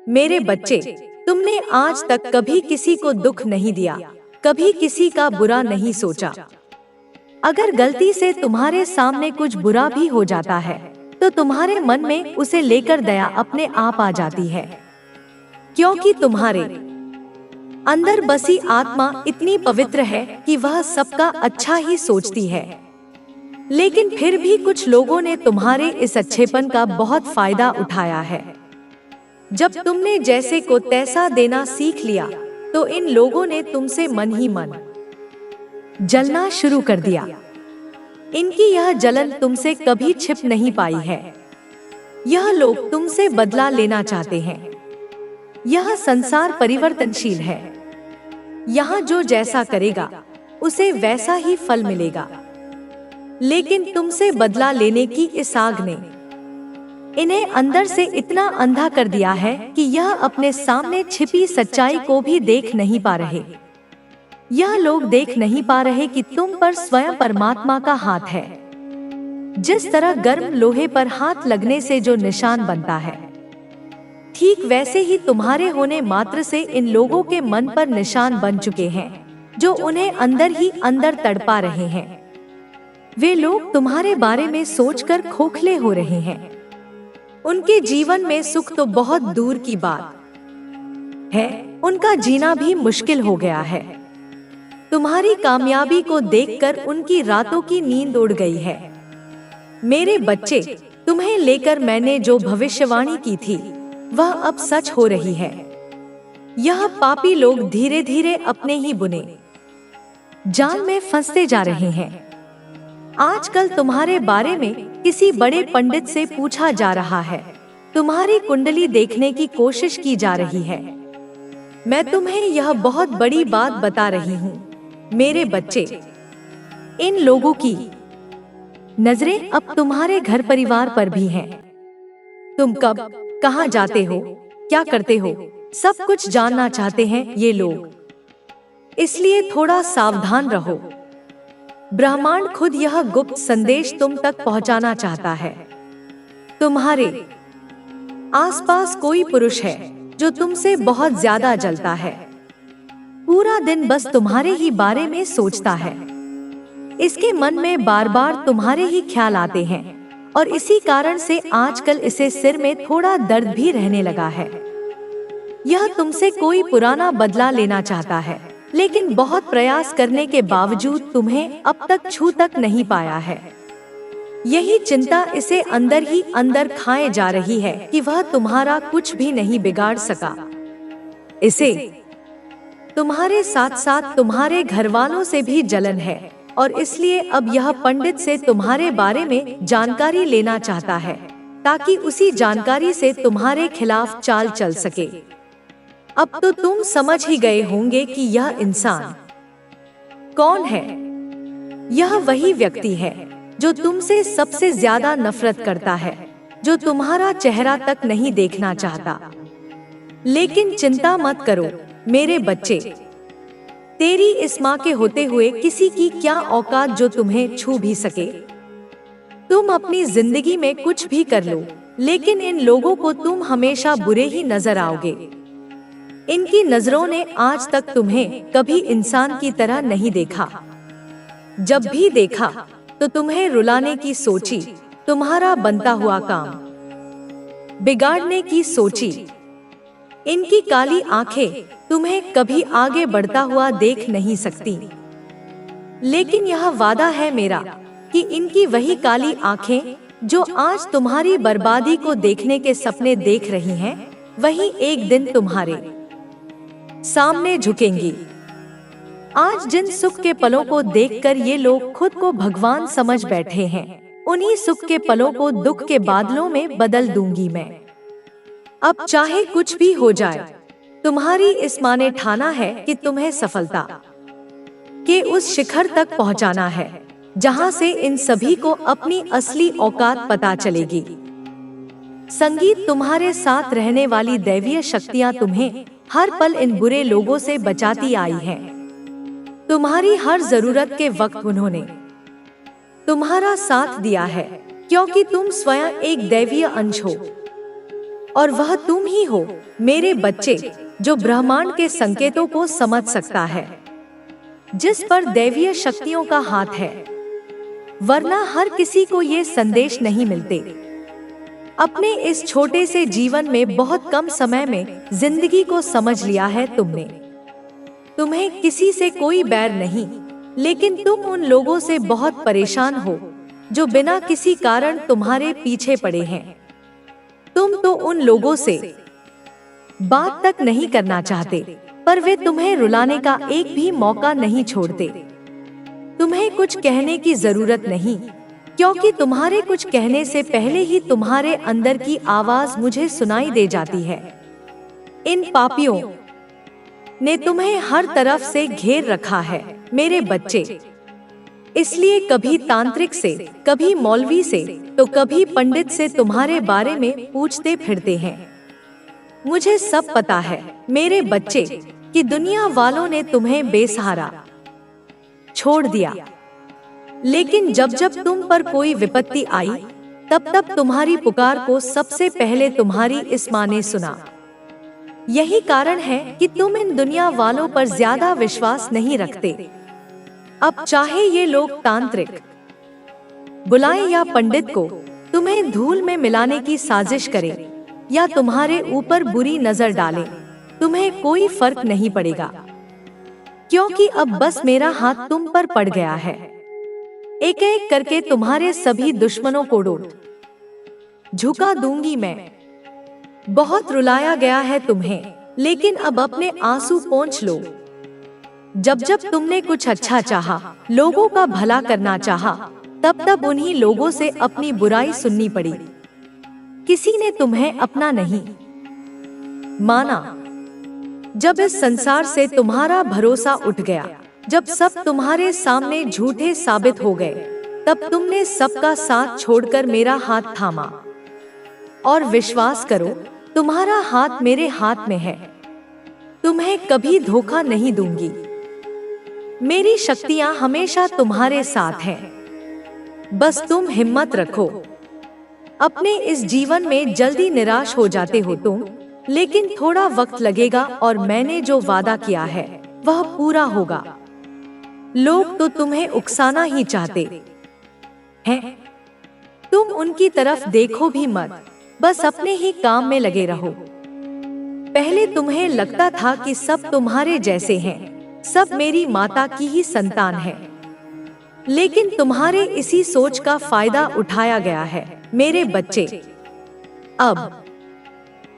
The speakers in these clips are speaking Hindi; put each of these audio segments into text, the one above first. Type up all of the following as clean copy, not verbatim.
मेरे बच्चे, तुमने आज तक कभी किसी को दुख नहीं दिया, कभी किसी का बुरा नहीं सोचा। अगर गलती से तुम्हारे सामने कुछ बुरा भी हो जाता है, तो तुम्हारे मन में उसे लेकर दया अपने आप आ जाती है, क्योंकि तुम्हारे अंदर बसी आत्मा इतनी पवित्र है कि वह सबका अच्छा ही सोचती है। लेकिन फिर भी कुछ लोगों ने तुम्हारे इस अच्छेपन का बहुत फायदा उठाया है। जब तुमने जैसे को तैसा देना सीख लिया, तो इन लोगों ने तुमसे मन ही मन जलना शुरू कर दिया। इनकी यह जलन तुमसे कभी छिप नहीं पाई है। यह लोग तुमसे बदला लेना चाहते हैं। यह संसार परिवर्तनशील है। यहाँ जो जैसा करेगा उसे वैसा ही फल मिलेगा। लेकिन तुमसे बदला लेने की इस आग ने इन्हें अंदर से इतना अंधा कर दिया है कि यह अपने सामने छिपी सच्चाई को भी देख नहीं पा रहे। यह लोग देख नहीं पा रहे कि तुम पर स्वयं परमात्मा का हाथ है। जिस तरह गर्म लोहे पर हाथ लगने से जो निशान बनता है, ठीक वैसे ही तुम्हारे होने मात्र से इन लोगों के मन पर निशान बन चुके हैं, जो उन्हें अंदर ही अंदर तड़पा रहे हैं। वे लोग तुम्हारे बारे में सोचकर खोखले हो रहे हैं। उनके जीवन में सुख तो बहुत दूर की बात है, उनका जीना भी मुश्किल हो गया है। तुम्हारी कामयाबी को देखकर उनकी रातों की नींद उड़ गई है। मेरे बच्चे, तुम्हें लेकर मैंने जो भविष्यवाणी की थी, वह अब सच हो रही है। यह पापी लोग धीरे धीरे अपने ही बुने जाल में फंसते जा रहे हैं। आजकल तुम्हारे बारे में किसी बड़े पंडित से पूछा जा रहा है, तुम्हारी कुंडली देखने की कोशिश की जा रही है। मैं तुम्हें यह बहुत बड़ी बात बता रही हूँ मेरे बच्चे। इन लोगों की नजरें अब तुम्हारे घर परिवार पर भी हैं। तुम कब कहाँ जाते हो, क्या करते हो, सब कुछ जानना चाहते हैं ये लोग। इसलिए थोड़ा सावधान रहो। ब्रह्मांड खुद यह गुप्त संदेश तुम तक पहुंचाना चाहता है। तुम्हारे आसपास कोई पुरुष है जो तुमसे बहुत ज्यादा जलता है। पूरा दिन बस तुम्हारे ही बारे में सोचता है। इसके मन में बार बार तुम्हारे ही ख्याल आते हैं, और इसी कारण से आजकल इसे सिर में थोड़ा दर्द भी रहने लगा है। यह तुमसे कोई पुराना बदला लेना चाहता है, लेकिन बहुत प्रयास करने के बावजूद तुम्हें अब तक छू तक नहीं पाया है। यही चिंता इसे अंदर ही अंदर खाए जा रही है कि वह तुम्हारा कुछ भी नहीं बिगाड़ सका। इसे तुम्हारे साथ साथ तुम्हारे घर वालों से भी जलन है, और इसलिए अब यह पंडित से तुम्हारे बारे में जानकारी लेना चाहता है, ताकि उसी जानकारी से तुम्हारे खिलाफ चाल चल सके। अब तो तुम समझ ही गए होंगे कि यह इंसान कौन है। यह वही व्यक्ति है जो तुमसे सबसे ज्यादा नफरत करता है, जो तुम्हारा चेहरा तक नहीं देखना चाहता। लेकिन चिंता मत करो मेरे बच्चे, तेरी इस माँ के होते हुए किसी की क्या औकात जो तुम्हें छू भी सके। तुम अपनी जिंदगी में कुछ भी कर लो, लेकिन इन लोगों को तुम हमेशा बुरे ही नजर आओगे। इनकी नजरों ने आज तक तुम्हें कभी इंसान की तरह नहीं देखा। जब भी देखा तो तुम्हें रुलाने की सोची, तुम्हारा बनता हुआ काम बिगाड़ने की सोची। इनकी काली आंखें तुम्हें कभी आगे बढ़ता हुआ देख नहीं सकती। लेकिन यह वादा है मेरा कि इनकी वही काली आंखें जो आज तुम्हारी बर्बादी को देखने के सपने देख रही हैं, वही एक दिन तुम्हारे सामने झुकेंगी। आज जिन सुख के पलों को देखकर ये लोग खुद को भगवान समझ बैठे हैं, उन्हीं सुख के पलों को दुख के बादलों में बदल दूंगी मैं। अब चाहे कुछ भी हो जाए, तुम्हारी इस माँ ने ठाना है कि तुम्हें सफलता के उस शिखर तक पहुंचाना है, जहां से इन सभी को अपनी असली औकात पता चलेगी। संगीत तुम्हारे साथ रहने वाली दैवीय शक्तियां तुम्हें हर पल इन बुरे लोगों से बचाती आई हैं। तुम्हारी हर जरूरत के वक्त उन्होंने तुम्हारा साथ दिया है, क्योंकि तुम स्वयं एक दैवीय अंश हो। और वह तुम ही हो मेरे बच्चे, जो ब्रह्मांड के संकेतों को समझ सकता है, जिस पर दैवीय शक्तियों का हाथ है, वरना हर किसी को ये संदेश नहीं मिलते। अपने इस छोटे से जीवन में बहुत कम समय में जिंदगी को समझ लिया है तुमने। तुम्हें किसी से कोई बैर नहीं, लेकिन तुम उन लोगों से बहुत परेशान हो जो बिना किसी कारण तुम्हारे पीछे पड़े हैं। तुम तो उन लोगों से बात तक नहीं करना चाहते, पर वे तुम्हें रुलाने का एक भी मौका नहीं छोड़ते। तुम्हें कुछ कहने की जरूरत नहीं, क्योंकि तुम्हारे कुछ कहने से पहले ही तुम्हारे अंदर की आवाज मुझे सुनाई दे जाती है। इन पापियों ने तुम्हें हर तरफ से घेर रखा है मेरे बच्चे, इसलिए कभी तांत्रिक से, कभी मौलवी से, तो कभी पंडित से तुम्हारे बारे में पूछते फिरते हैं। मुझे सब पता है मेरे बच्चे कि दुनिया वालों ने तुम्हें बेसहारा छोड़ दिया, लेकिन जब जब तुम पर कोई विपत्ति आई, तब तब तुम्हारी पुकार को सबसे पहले तुम्हारी इस माँ ने सुना। यही कारण है कि तुम इन दुनिया वालों पर ज्यादा विश्वास नहीं रखते। अब चाहे ये लोग तांत्रिक बुलाएं या पंडित को तुम्हें धूल में मिलाने की साजिश करें या तुम्हारे ऊपर बुरी नजर डालें, तुम्हें कोई फर्क नहीं पड़ेगा, क्योंकि अब बस मेरा हाथ तुम पर पड़ गया है। एक एक करके तुम्हारे सभी दुश्मनों को डोट झुका दूंगी मैं। बहुत रुलाया गया है तुम्हें, लेकिन अब अपने आंसू पोंछ लो। जब जब तुमने कुछ अच्छा चाहा, लोगों का भला करना चाहा, तब तब उन्हीं लोगों से अपनी बुराई सुननी पड़ी। किसी ने तुम्हें अपना नहीं माना। जब इस संसार से तुम्हारा भरोसा उठ गया, जब सब तुम्हारे सामने झूठे साबित हो गए, तब तुमने सबका साथ छोड़कर मेरा हाथ थामा। और विश्वास करो, तुम्हारा हाथ मेरे हाथ में है। तुम्हें कभी धोखा नहीं दूंगी। मेरी शक्तियां हमेशा तुम्हारे साथ हैं। बस तुम हिम्मत रखो। अपने इस जीवन में जल्दी निराश हो जाते हो तुम, लेकिन थोड़ा वक्त लगेगा और मैंने जो वादा किया है वह पूरा होगा। लोग तो तुम्हें उकसाना ही चाहते हैं। तुम उनकी तरफ देखो भी मत, बस अपने ही काम में लगे रहो। पहले तुम्हें लगता था कि सब तुम्हारे जैसे हैं, सब मेरी माता की ही संतान है, लेकिन तुम्हारे इसी सोच का फायदा उठाया गया है मेरे बच्चे। अब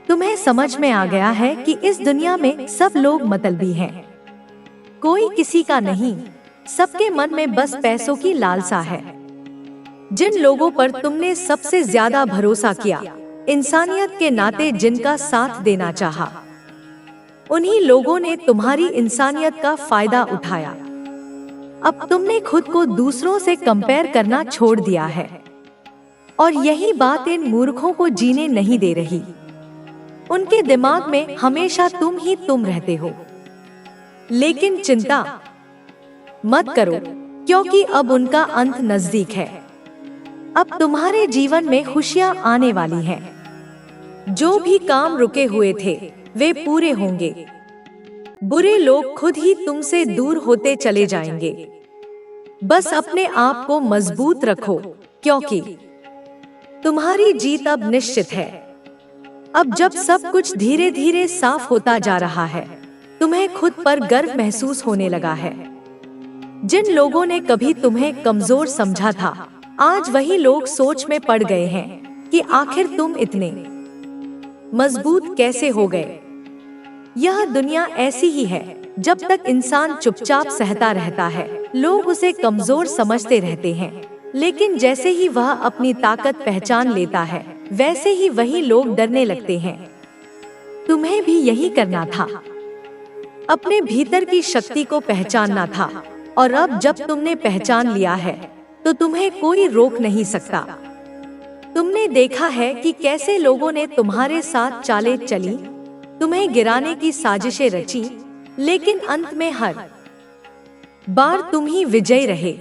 तुम्हें समझ में आ गया है कि इस दुनिया में सब लोग मतलबी हैं। कोई किसी का नहीं, सबके मन में बस पैसों की लालसा है। जिन लोगों पर तुमने सबसे ज्यादा भरोसा किया, इंसानियत के नाते जिनका साथ देना चाहा, उन्हीं लोगों ने तुम्हारी इंसानियत का फायदा उठाया। अब तुमने खुद को दूसरों से कंपेयर करना छोड़ दिया है, और यही बात इन मूर्खों को जीने नहीं दे रही। उनके दिमाग में हमेशा तुम ही तुम रहते हो। लेकिन चिंता मत करो, क्योंकि अब उनका अंत नजदीक है। अब तुम्हारे जीवन में खुशियां आने वाली हैं। जो भी काम रुके हुए थे वे पूरे होंगे। बुरे लोग खुद ही तुमसे दूर होते चले जाएंगे। बस अपने आप को मजबूत रखो, क्योंकि तुम्हारी जीत अब निश्चित है। अब जब सब कुछ धीरे धीरे साफ होता जा रहा है, तुम्हें खुद पर गर्व महसूस होने लगा है। जिन लोगों ने कभी तुम्हें कमजोर समझा था, आज वही लोग सोच में पड़ गए हैं कि आखिर तुम इतने मजबूत कैसे हो गए। यह दुनिया ऐसी ही है, जब तक इंसान चुपचाप सहता रहता है, लोग उसे कमजोर समझते रहते हैं। लेकिन जैसे ही वह अपनी ताकत पहचान लेता है, वैसे ही वही लोग डरने लगते हैं। तुम्हें भी यही करना था, अपने भीतर की शक्ति को पहचानना था। और अब जब तुमने पहचान लिया है, तो तुम्हें कोई रोक नहीं सकता। तुमने देखा है कि कैसे लोगों ने तुम्हारे साथ चालें चली, तुम्हें गिराने की साजिशें रची, लेकिन अंत में हर बार तुम ही विजयी रहे।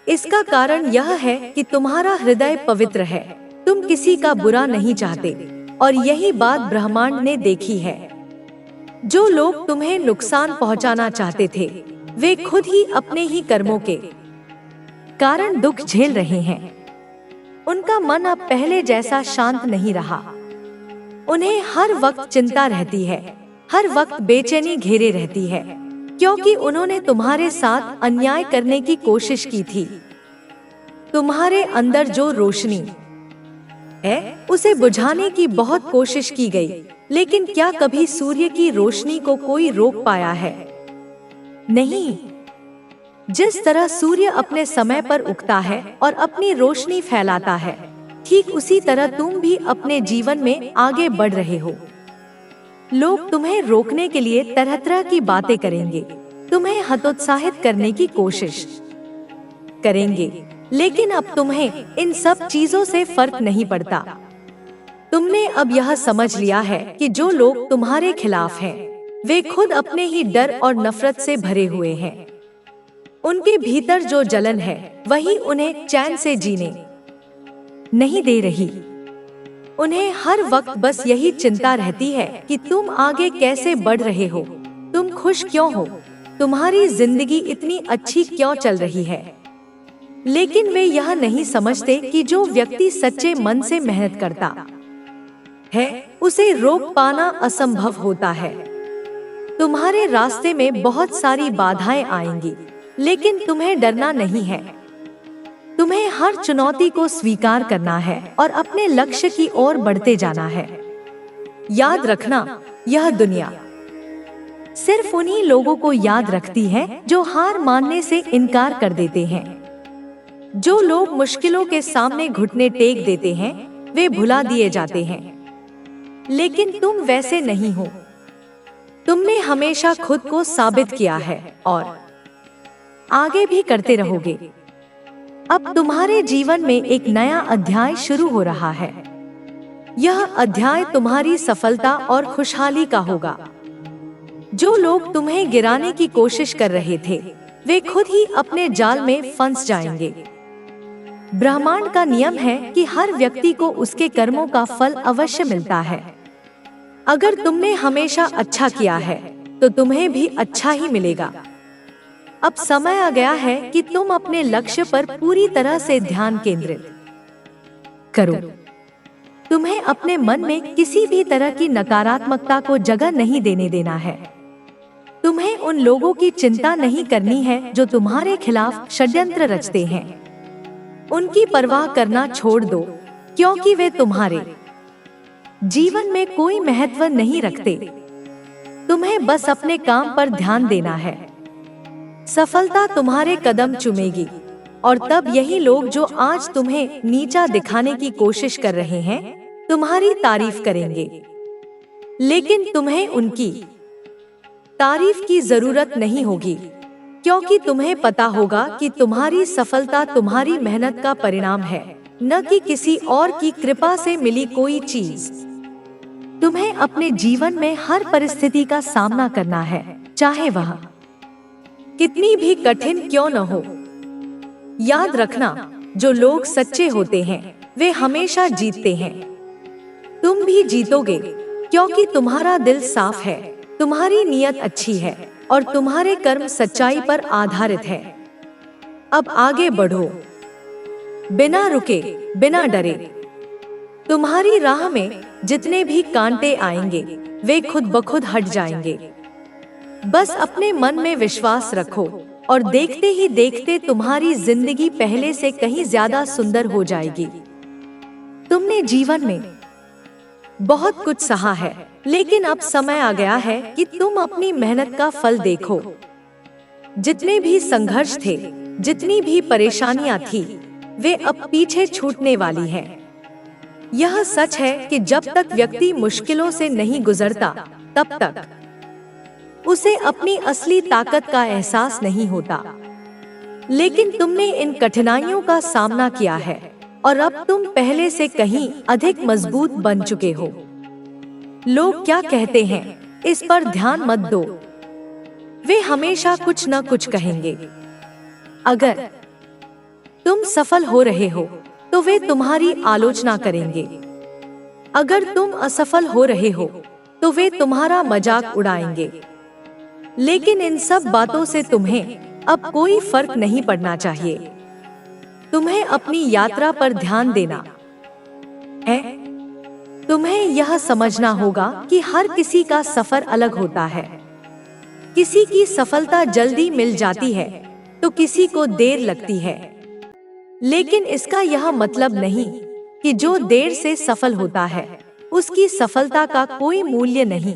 इसका कारण यह है कि तुम्हारा हृदय पवित्र है। तुम किसी का बुरा नहीं चाहते, और यही बात ब्रह्मांड ने देखी है। जो लोग तुम्हें नुकसान पहुंचाना चाहते थे, वे खुद ही अपने ही कर्मों के कारण दुख झेल रहे हैं। उनका मन अब पहले जैसा शांत नहीं रहा। उन्हें हर वक्त चिंता रहती है, हर वक्त बेचैनी घेरे रहती है, क्योंकि उन्होंने तुम्हारे साथ अन्याय करने की कोशिश की थी। तुम्हारे अंदर जो रोशनी है, उसे बुझाने की बहुत कोशिश की गई, लेकिन क्या कभी सूर्य की रोशनी को कोई रोक पाया है? नहीं। जिस तरह सूर्य अपने समय पर उगता है और अपनी रोशनी फैलाता है, ठीक उसी तरह तुम भी अपने जीवन में आगे बढ़ रहे हो। लोग तुम्हें रोकने के लिए तरह तरह की बातें करेंगे, तुम्हें हतोत्साहित करने की कोशिश करेंगे, लेकिन अब तुम्हें इन सब चीजों से फर्क नहीं पड़ता। तुमने अब यह समझ लिया है कि जो लोग तुम्हारे खिलाफ हैं, वे खुद अपने ही डर और नफरत से भरे हुए हैं। उनके भीतर जो जलन है, वही उन्हें चैन से जीने नहीं दे रही। उन्हें हर वक्त बस यही चिंता रहती है कि तुम आगे कैसे बढ़ रहे हो, तुम खुश क्यों हो, तुम्हारी जिंदगी इतनी अच्छी क्यों चल रही है। लेकिन वे यह नहीं समझते कि जो व्यक्ति सच्चे मन से मेहनत करता है, उसे रोक पाना असंभव होता है। तुम्हारे रास्ते में बहुत सारी बाधाएं आएंगी, लेकिन तुम्हें डरना नहीं है। तुम्हें हर चुनौती को स्वीकार करना है और अपने लक्ष्य की ओर बढ़ते जाना है। याद रखना, यह दुनिया सिर्फ उन्हीं लोगों को याद रखती है जो हार मानने से इनकार कर देते हैं। जो लोग मुश्किलों के सामने घुटने टेक देते हैं, वे भुला दिए जाते हैं। लेकिन तुम वैसे नहीं हो। तुमने हमेशा खुद को साबित किया है और आगे भी करते रहोगे। अब तुम्हारे जीवन में एक नया अध्याय शुरू हो रहा है। यह अध्याय तुम्हारी सफलता और खुशहाली का होगा। जो लोग तुम्हें गिराने की कोशिश कर रहे थे, वे खुद ही अपने जाल में फंस जाएंगे। ब्रह्मांड का नियम है कि हर व्यक्ति को उसके कर्मों का फल अवश्य मिलता है। अगर तुमने हमेशा अच्छा किया है, तो तुम्हें भी अच्छा ही मिलेगा। अब समय आ गया है कि तुम अपने लक्ष्य पर पूरी तरह से ध्यान केंद्रित करो। तुम्हें अपने मन में किसी भी तरह की नकारात्मकता को जगह नहीं देने देना है। तुम्हें उन लोगों की चिंता नहीं करनी है जो तुम्हारे खिलाफ षड्यंत्र रचते हैं। उनकी परवाह करना छोड़ दो, क्योंकि वे तुम्हारे जीवन में कोई महत्व नहीं रखते। तुम्हें बस अपने काम पर ध्यान देना है। सफलता तुम्हारे कदम चूमेगी, और तब यही लोग जो आज तुम्हें नीचा दिखाने की कोशिश कर रहे हैं, तुम्हारी तारीफ करेंगे। लेकिन तुम्हें उनकी तारीफ की जरूरत नहीं होगी, क्योंकि तुम्हें पता होगा कि तुम्हारी सफलता तुम्हारी मेहनत का परिणाम है, न कि किसी और की कृपा से मिली कोई चीज। तुम्हें अपने जीवन में हर परिस्थिति का सामना करना है, चाहे वह कितनी भी कठिन क्यों न हो। याद रखना, जो लोग सच्चे होते हैं, वे हमेशा जीतते हैं। तुम भी जीतोगे, क्योंकि तुम्हारा दिल साफ है, तुम्हारी नीयत अच्छी है और तुम्हारे कर्म सच्चाई पर आधारित है। अब आगे बढ़ो, बिना रुके, बिना डरे। तुम्हारी राह में जितने भी कांटे आएंगे, वे खुद ब खुद हट जाएंगे। बस अपने मन में विश्वास रखो और देखते ही देखते तुम्हारी जिंदगी पहले से कहीं ज्यादा सुंदर हो जाएगी। तुमने जीवन में बहुत कुछ सहा है, लेकिन अब समय आ गया है कि तुम अपनी मेहनत का फल देखो। जितने भी संघर्ष थे, जितनी भी परेशानियां थी, वे अब पीछे छूटने वाली हैं। यह सच है कि जब तक व्यक्ति मुश्किलों से नहीं गुजरता, तब तक उसे अपनी असली ताकत का एहसास नहीं होता। लेकिन तुमने इन कठिनाइयों का सामना किया है और अब तुम पहले से कहीं अधिक मजबूत बन चुके हो। लोग क्या कहते हैं, इस पर ध्यान मत दो। वे हमेशा कुछ न कुछ कहेंगे। अगर तुम सफल हो रहे हो, तो वे तुम्हारी आलोचना करेंगे। अगर तुम असफल हो रहे हो तो वे तुम्हारा मजाक उड़ाएंगे, लेकिन इन सब बातों से तुम्हें अब कोई फर्क नहीं पड़ना चाहिए। तुम्हें अपनी यात्रा पर ध्यान देना है। तुम्हें यह समझना होगा कि हर किसी का सफर अलग होता है। किसी की सफलता जल्दी मिल जाती है तो किसी को देर लगती है, लेकिन इसका यह मतलब नहीं कि जो देर से सफल होता है उसकी सफलता का कोई मूल्य नहीं।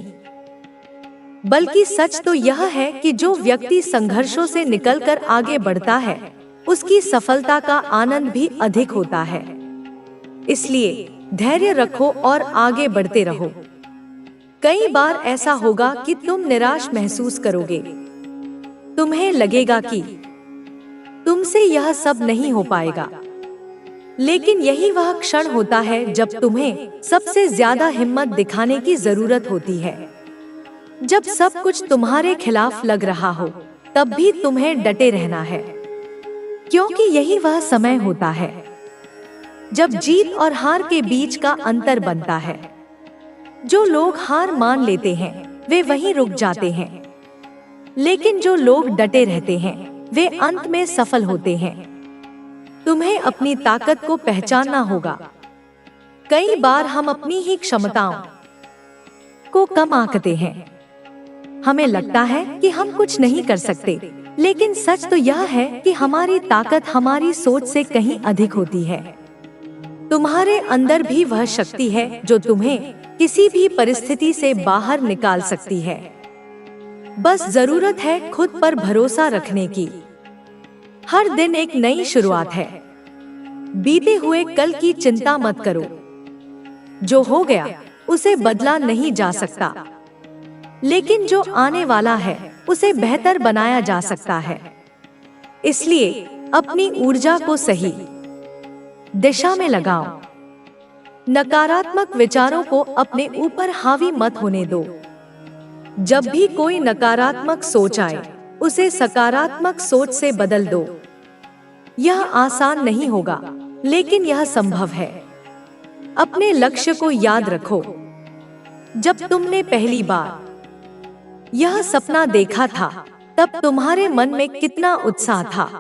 बल्कि सच तो यह है कि जो व्यक्ति संघर्षों से निकलकर आगे बढ़ता है उसकी सफलता का आनंद भी अधिक होता है। इसलिए धैर्य रखो और आगे बढ़ते रहो। कई बार ऐसा होगा कि तुम निराश महसूस करोगे। तुम्हें लगेगा कि तुमसे यह सब नहीं हो पाएगा, लेकिन यही वह क्षण होता है जब तुम्हें सबसे ज्यादा हिम्मत दिखाने की जरूरत होती है। जब सब कुछ तुम्हारे खिलाफ लग रहा हो तब भी तुम्हें डटे रहना है, क्योंकि यही वह समय होता है जब जीत और हार के बीच का अंतर बनता है। जो लोग हार मान लेते हैं वे वहीं रुक जाते हैं, लेकिन जो लोग डटे रहते हैं वे अंत में सफल होते हैं। तुम्हें अपनी ताकत को पहचानना होगा। कई बार हम अपनी ही क्षमताओं को कम आंकते हैं। हमें लगता है कि हम कुछ नहीं कर सकते, लेकिन सच तो यह है कि हमारी ताकत हमारी सोच से कहीं अधिक होती है। तुम्हारे अंदर भी वह शक्ति है जो तुम्हें किसी भी परिस्थिति से बाहर निकाल सकती है। बस जरूरत है खुद पर भरोसा रखने की। हर दिन एक नई शुरुआत है। बीते हुए कल की चिंता मत करो। जो हो गया उसे बदला नहीं जा सकता, लेकिन जो आने वाला है उसे बेहतर बनाया जा सकता है। इसलिए अपनी ऊर्जा को सही दिशा में लगाओ। नकारात्मक विचारों को अपने ऊपर हावी मत होने दो। जब भी कोई नकारात्मक सोच आए उसे सकारात्मक सोच से बदल दो। यह आसान नहीं होगा, लेकिन यह संभव है। अपने लक्ष्य को याद रखो। जब तुमने पहली बार यह सपना देखा था तब तुम्हारे मन में कितना उत्साह था।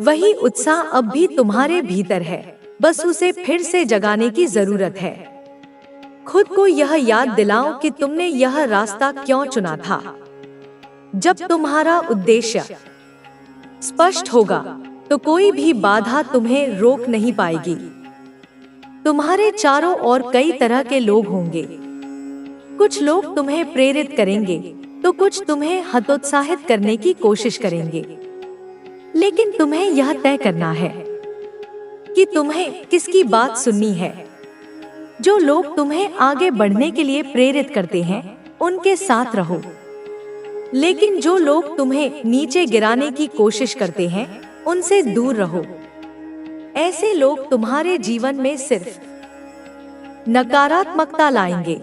वही उत्साह अब भी तुम्हारे भीतर है, बस उसे फिर से जगाने की जरूरत है। खुद को यह याद दिलाओ कि तुमने यह रास्ता क्यों चुना था। जब तुम्हारा उद्देश्य स्पष्ट होगा तो कोई भी बाधा तुम्हें रोक नहीं पाएगी। तुम्हारे चारों ओर कई तरह के लोग होंगे। कुछ लोग तुम्हें प्रेरित करेंगे तो कुछ तुम्हें हतोत्साहित करने की कोशिश करेंगे, लेकिन तुम्हें यह तय करना है कि तुम्हें किसकी बात सुननी है। जो लोग तुम्हें आगे बढ़ने के लिए प्रेरित करते हैं उनके साथ रहो, लेकिन जो लोग तुम्हें नीचे गिराने की कोशिश करते हैं उनसे दूर रहो। ऐसे लोग तुम्हारे जीवन में सिर्फ नकारात्मकता लाएंगे।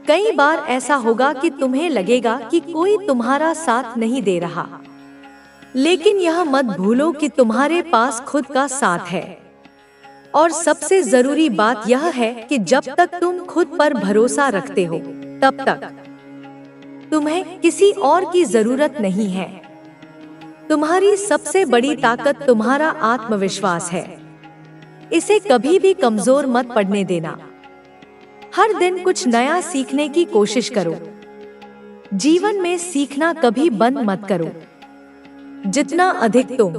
कई बार ऐसा होगा कि तुम्हें लगेगा कि कोई तुम्हारा साथ नहीं दे रहा, लेकिन यह मत भूलो कि तुम्हारे पास खुद का साथ है। और सबसे जरूरी बात यह है कि जब तक तुम खुद पर भरोसा रखते हो तब तक तुम्हें किसी और की जरूरत नहीं है। तुम्हारी सबसे बड़ी ताकत तुम्हारा आत्मविश्वास है। इसे कभी भी कमजोर मत पड़ने देना। हर दिन कुछ नया सीखने की कोशिश करो। जीवन में सीखना कभी बंद मत करो। जितना अधिक तुम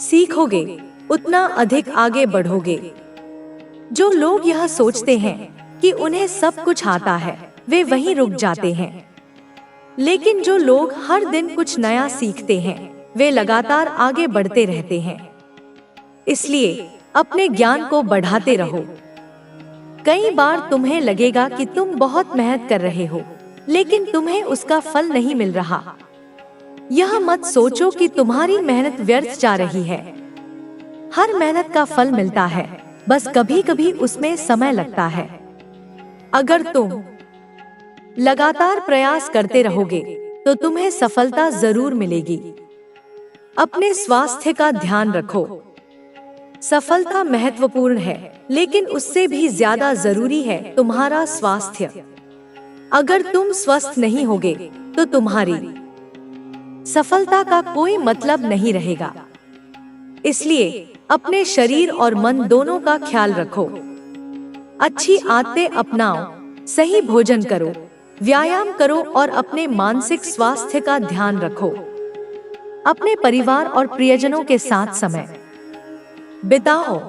सीखोगे उतना अधिक आगे बढ़ोगे। जो लोग यह सोचते हैं कि उन्हें सब कुछ आता है वे वहीं रुक जाते हैं, लेकिन जो लोग हर दिन कुछ नया सीखते हैं वे लगातार आगे बढ़ते रहते हैं। इसलिए अपने ज्ञान को बढ़ाते रहो। कई बार तुम्हें लगेगा कि तुम बहुत मेहनत कर रहे हो, लेकिन तुम्हें उसका फल नहीं मिल रहा। यह मत सोचो कि तुम्हारी मेहनत व्यर्थ जा रही है। हर मेहनत का फल मिलता है, बस कभी कभी उसमें समय लगता है। अगर तुम लगातार प्रयास करते रहोगे तो तुम्हें सफलता जरूर मिलेगी। अपने स्वास्थ्य का ध्यान रखो। सफलता महत्वपूर्ण है, लेकिन उससे भी ज्यादा जरूरी है तुम्हारा स्वास्थ्य। अगर तुम स्वस्थ नहीं होगे तो तुम्हारी सफलता का कोई मतलब नहीं रहेगा। इसलिए अपने शरीर और मन दोनों का ख्याल रखो। अच्छी आदतें अपनाओ, सही भोजन करो, व्यायाम करो और अपने मानसिक स्वास्थ्य का ध्यान रखो। अपने परिवार और प्रियजनों के साथ समय बिताओ।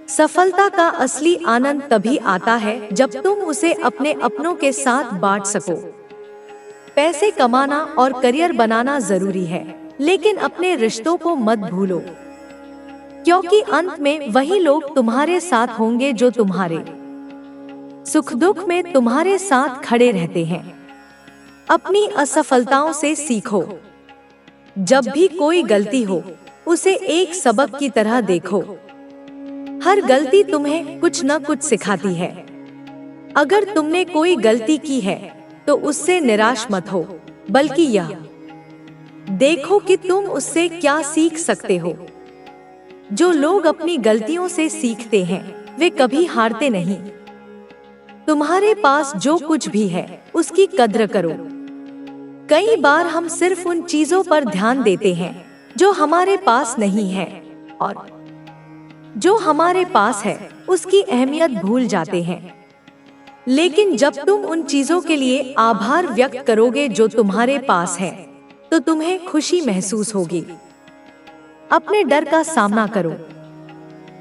सफलता का असली आनंद तभी आता है जब तुम उसे अपने अपनों के साथ बांट सको। पैसे कमाना और करियर बनाना जरूरी है, लेकिन अपने रिश्तों को मत भूलो, क्योंकि अंत में वही लोग तुम्हारे साथ होंगे जो तुम्हारे सुख दुख में तुम्हारे साथ खड़े रहते हैं। अपनी असफलताओं से सीखो। जब भी कोई गलती हो, उसे एक सबक की तरह देखो। हर गलती तुम्हें कुछ न कुछ सिखाती है। अगर तुमने कोई गलती की है तो उससे निराश मत हो, बल्कि यह देखो कि तुम उससे क्या सीख सकते हो। जो लोग अपनी गलतियों से सीखते हैं वे कभी हारते नहीं। तुम्हारे पास जो कुछ भी है उसकी कद्र करो। कई बार हम सिर्फ उन चीजों पर ध्यान देते हैं जो हमारे पास नहीं है, और जो हमारे पास है उसकी अहमियत भूल जाते हैं। लेकिन जब तुम उन चीजों के लिए आभार व्यक्त करोगे जो तुम्हारे पास है, तो तुम्हें खुशी महसूस होगी। अपने डर का सामना करो।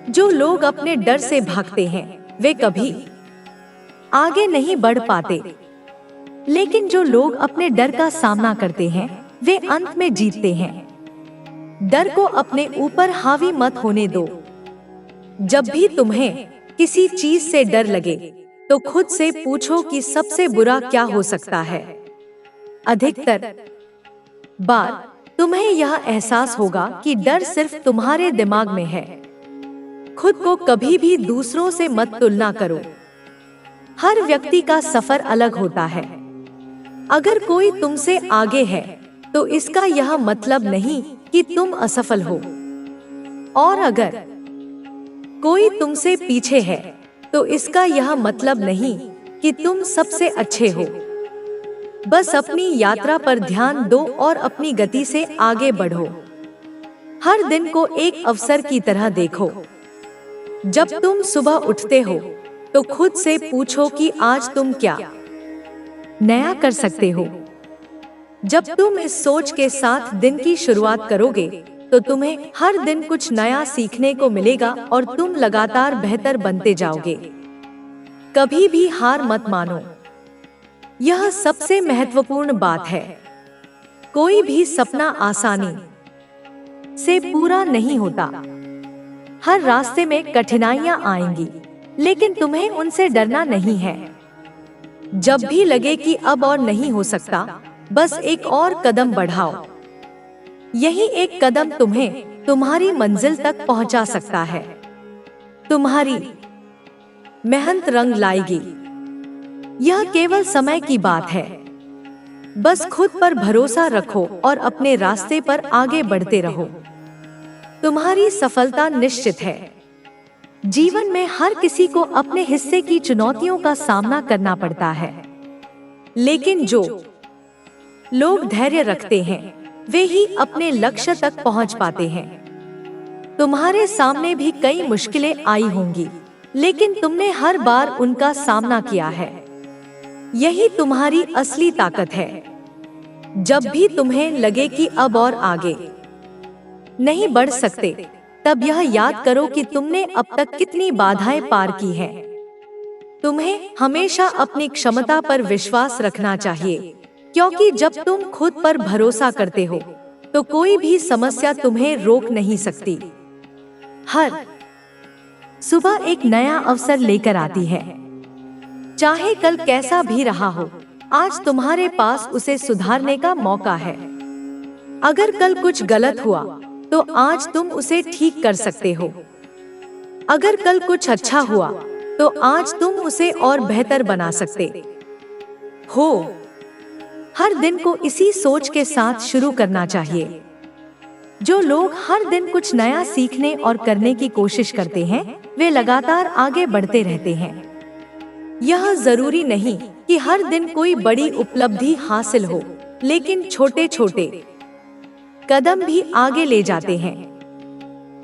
जो लोग अपने डर से भागते हैं वे कभी आगे नहीं बढ़ पाते, लेकिन जो लोग अपने डर का सामना करते हैं वे अंत में जीतते हैं। डर को अपने ऊपर हावी मत होने दो। जब भी तुम्हें किसी चीज से डर लगे तो खुद से पूछो कि सबसे बुरा क्या हो सकता है। अधिकतर बार तुम्हें यह एहसास होगा कि डर सिर्फ तुम्हारे दिमाग में है। खुद को कभी भी दूसरों से मत तुलना करो। हर व्यक्ति का सफर अलग होता है। अगर कोई तुमसे आगे है तो इसका यह मतलब नहीं कि तुम असफल हो, और अगर कोई तुमसे पीछे है तो इसका यह मतलब नहीं कि तुम सबसे अच्छे हो। बस अपनी यात्रा पर ध्यान दो और अपनी गति से आगे बढ़ो। हर दिन को एक अवसर की तरह देखो। जब तुम सुबह उठते हो तो खुद से पूछो कि आज तुम क्या नया कर सकते हो। जब तुम इस सोच के साथ दिन की शुरुआत करोगे तो तुम्हें हर दिन कुछ नया सीखने को मिलेगा और तुम लगातार बेहतर बनते जाओगे। कभी भी हार मत मानो। यह सबसे महत्वपूर्ण बात है। कोई भी सपना आसानी से पूरा नहीं होता। हर रास्ते में कठिनाइयां आएंगी, लेकिन तुम्हें उनसे डरना नहीं है। जब भी लगे कि अब और नहीं हो सकता, बस एक और कदम बढ़ाओ। यही एक कदम तुम्हें तुम्हारी मंजिल तक पहुंचा सकता है। तुम्हारी मेहनत रंग लाएगी। यह केवल समय की बात है। बस खुद पर भरोसा रखो और अपने रास्ते पर आगे बढ़ते रहो। तुम्हारी सफलता निश्चित है। जीवन में हर किसी को अपने हिस्से की चुनौतियों का सामना करना पड़ता है, लेकिन जो लोग धैर्य रखते हैं वे ही अपने लक्ष्य तक पहुंच पाते हैं। तुम्हारे सामने भी कई मुश्किलें आई होंगी, लेकिन तुमने हर बार उनका सामना किया है। यही तुम्हारी असली ताकत है। जब भी तुम्हें लगे कि अब और आगे नहीं बढ़ सकते, तब यह याद करो कि तुमने अब तक कितनी बाधाएं पार की हैं। तुम्हें हमेशा अपनी क्षमता पर विश्वास रखना चाहिए, क्योंकि जब तुम खुद पर भरोसा करते हो तो कोई भी समस्या तुम्हें रोक नहीं सकती। हर सुबह एक नया अवसर लेकर आती है। चाहे कल कैसा भी रहा हो, आज तुम्हारे पास उसे सुधारने का मौका है। अगर कल कुछ गलत हुआ तो आज तुम उसे ठीक कर सकते हो। अगर कल कुछ अच्छा हुआ तो आज तुम उसे और बेहतर बना सकते हो। हर दिन को इसी सोच के साथ शुरू करना चाहिए। जो लोग हर दिन कुछ नया सीखने और करने की कोशिश करते हैं, वे लगातार आगे बढ़ते रहते हैं। यह जरूरी नहीं कि हर दिन कोई बड़ी उपलब्धि हासिल हो, लेकिन छोटे छोटे कदम भी आगे ले जाते हैं।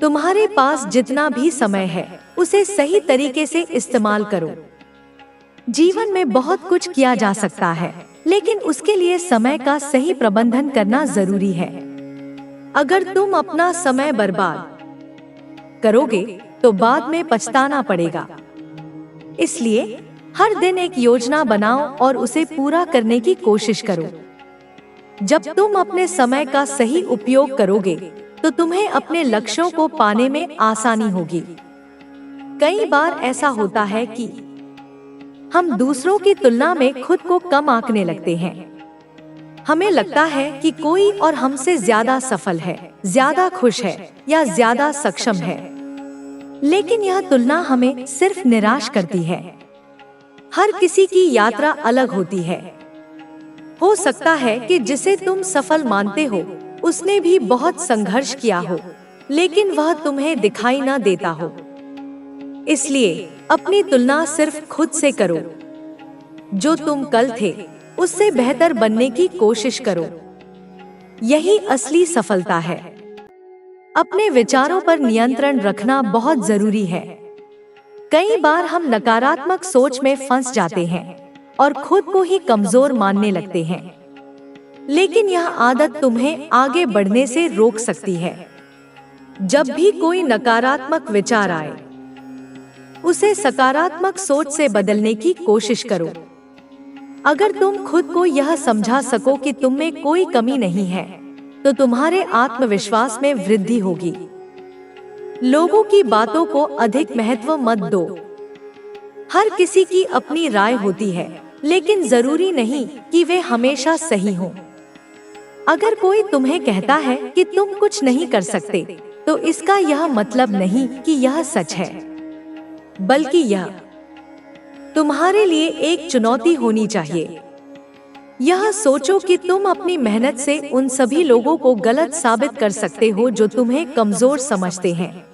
तुम्हारे पास जितना भी समय है, उसे सही तरीके से इस्तेमाल करो। जीवन में बहुत कुछ किया जा सकता है, लेकिन उसके लिए समय का सही प्रबंधन करना जरूरी है। अगर तुम अपना समय बर्बाद करोगे, तो बाद में पछताना पड़ेगा। इसलिए हर दिन एक योजना बनाओ और उसे पूरा करने की कोशिश करो। जब तुम अपने समय का सही उपयोग करोगे, तो तुम्हें अपने लक्ष्यों को पाने में आसानी होगी। कई बार ऐसा होता है कि हम दूसरों की तुलना में खुद को कम आंकने लगते हैं। हमें लगता है कि कोई और हमसे ज्यादा सफल है, ज्यादा खुश है या ज्यादा सक्षम है। लेकिन यह तुलना हमें सिर्फ निराश करती है। हर किसी की यात्रा अलग होती है। हो सकता है कि जिसे तुम सफल मानते हो, उसने भी बहुत संघर्ष किया हो, लेकिन वह तुम्हें दिखाई न देता हो। इसलिए अपनी तुलना सिर्फ खुद से करो। जो तुम कल थे, उससे बेहतर बनने की कोशिश करो। यही असली सफलता है। अपने विचारों पर नियंत्रण रखना बहुत जरूरी है। कई बार हम नकारात्मक सोच में फंस जाते हैं और खुद को ही कमजोर मानने लगते हैं। लेकिन यह आदत तुम्हें आगे बढ़ने से रोक सकती है। जब भी कोई नकारात्मक विचार आए, उसे सकारात्मक सोच से बदलने की कोशिश करो। अगर तुम खुद को यह समझा सको कि तुम में कोई कमी नहीं है, तो तुम्हारे आत्मविश्वास में वृद्धि होगी। लोगों की बातों को अधिक महत्व मत दो। हर किसी की अपनी राय होती है, लेकिन जरूरी नहीं कि वे हमेशा सही हों। अगर कोई तुम्हें कहता है कि तुम कुछ नहीं कर सकते, तो इसका यह मतलब नहीं कि यह सच है, बल्कि यह तुम्हारे लिए एक चुनौती होनी चाहिए। यह सोचो कि तुम अपनी मेहनत से उन सभी लोगों को गलत साबित कर सकते हो जो तुम्हें कमजोर समझते हैं।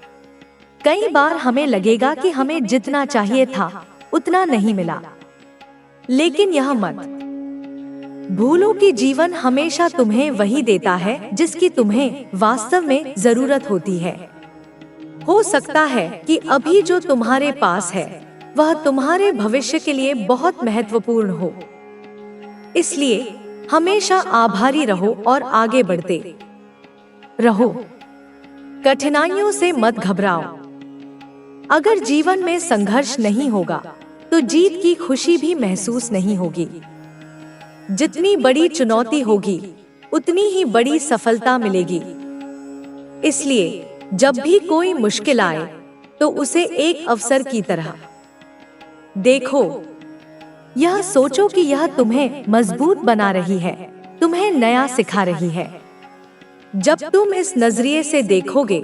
कई बार हमें लगेगा कि हमें जितना चाहिए था उतना नहीं मिला, लेकिन यह मत भूलो कि जीवन हमेशा तुम्हें वही देता है जिसकी तुम्हें वास्तव में जरूरत होती है। हो सकता है कि अभी जो तुम्हारे पास है, वह तुम्हारे भविष्य के लिए बहुत महत्वपूर्ण हो। इसलिए हमेशा आभारी रहो और आगे बढ़ते रहो। कठिनाइयों से मत घबराओ। अगर जीवन में संघर्ष नहीं होगा, तो जीत की खुशी भी महसूस नहीं होगी। जितनी बड़ी चुनौती होगी, उतनी ही बड़ी सफलता मिलेगी। इसलिए जब भी कोई मुश्किल आए, तो उसे एक अवसर की तरह देखो। यह सोचो कि यह तुम्हें मजबूत बना रही है, तुम्हें नया सिखा रही है। जब तुम इस नजरिए से देखोगे,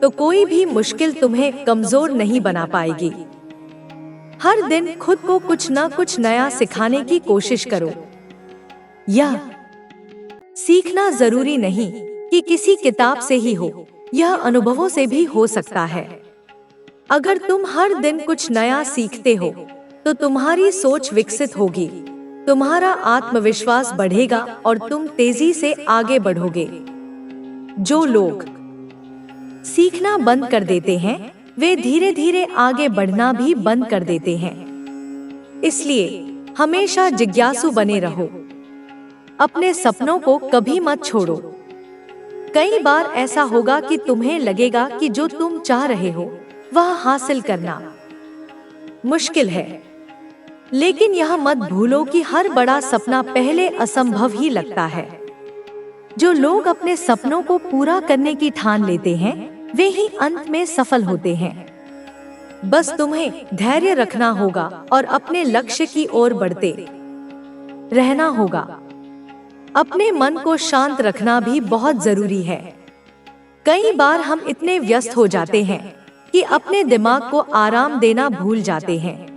तो कोई भी मुश्किल तुम्हें कमजोर नहीं बना पाएगी। हर दिन खुद को कुछ न कुछ नया सिखाने की कोशिश करो। यह सीखना जरूरी नहीं कि किसी किताब से ही हो, यह अनुभवों से भी हो सकता है। अगर तुम हर दिन कुछ नया सीखते हो, तो तुम्हारी सोच विकसित होगी, तुम्हारा आत्मविश्वास बढ़ेगा और तुम तेजी से आगे बढ़ोगे। जो लोग सीखना बंद कर देते हैं, वे धीरे धीरे आगे बढ़ना भी बंद कर देते हैं। इसलिए हमेशा जिज्ञासु बने रहो। अपने सपनों को कभी मत छोड़ो। कई बार ऐसा होगा कि तुम्हें लगेगा कि जो तुम चाह रहे हो, वह हासिल करना मुश्किल है। लेकिन यह मत भूलो कि हर बड़ा सपना पहले असंभव ही लगता है। जो लोग अपने सपनों को पूरा करने की ठान लेते हैं, वे ही अंत में सफल होते हैं। बस तुम्हें धैर्य रखना होगा और अपने लक्ष्य की ओर बढ़ते रहना होगा। अपने मन को शांत रखना भी बहुत जरूरी है। कई बार हम इतने व्यस्त हो जाते हैं कि अपने दिमाग को आराम देना भूल जाते हैं।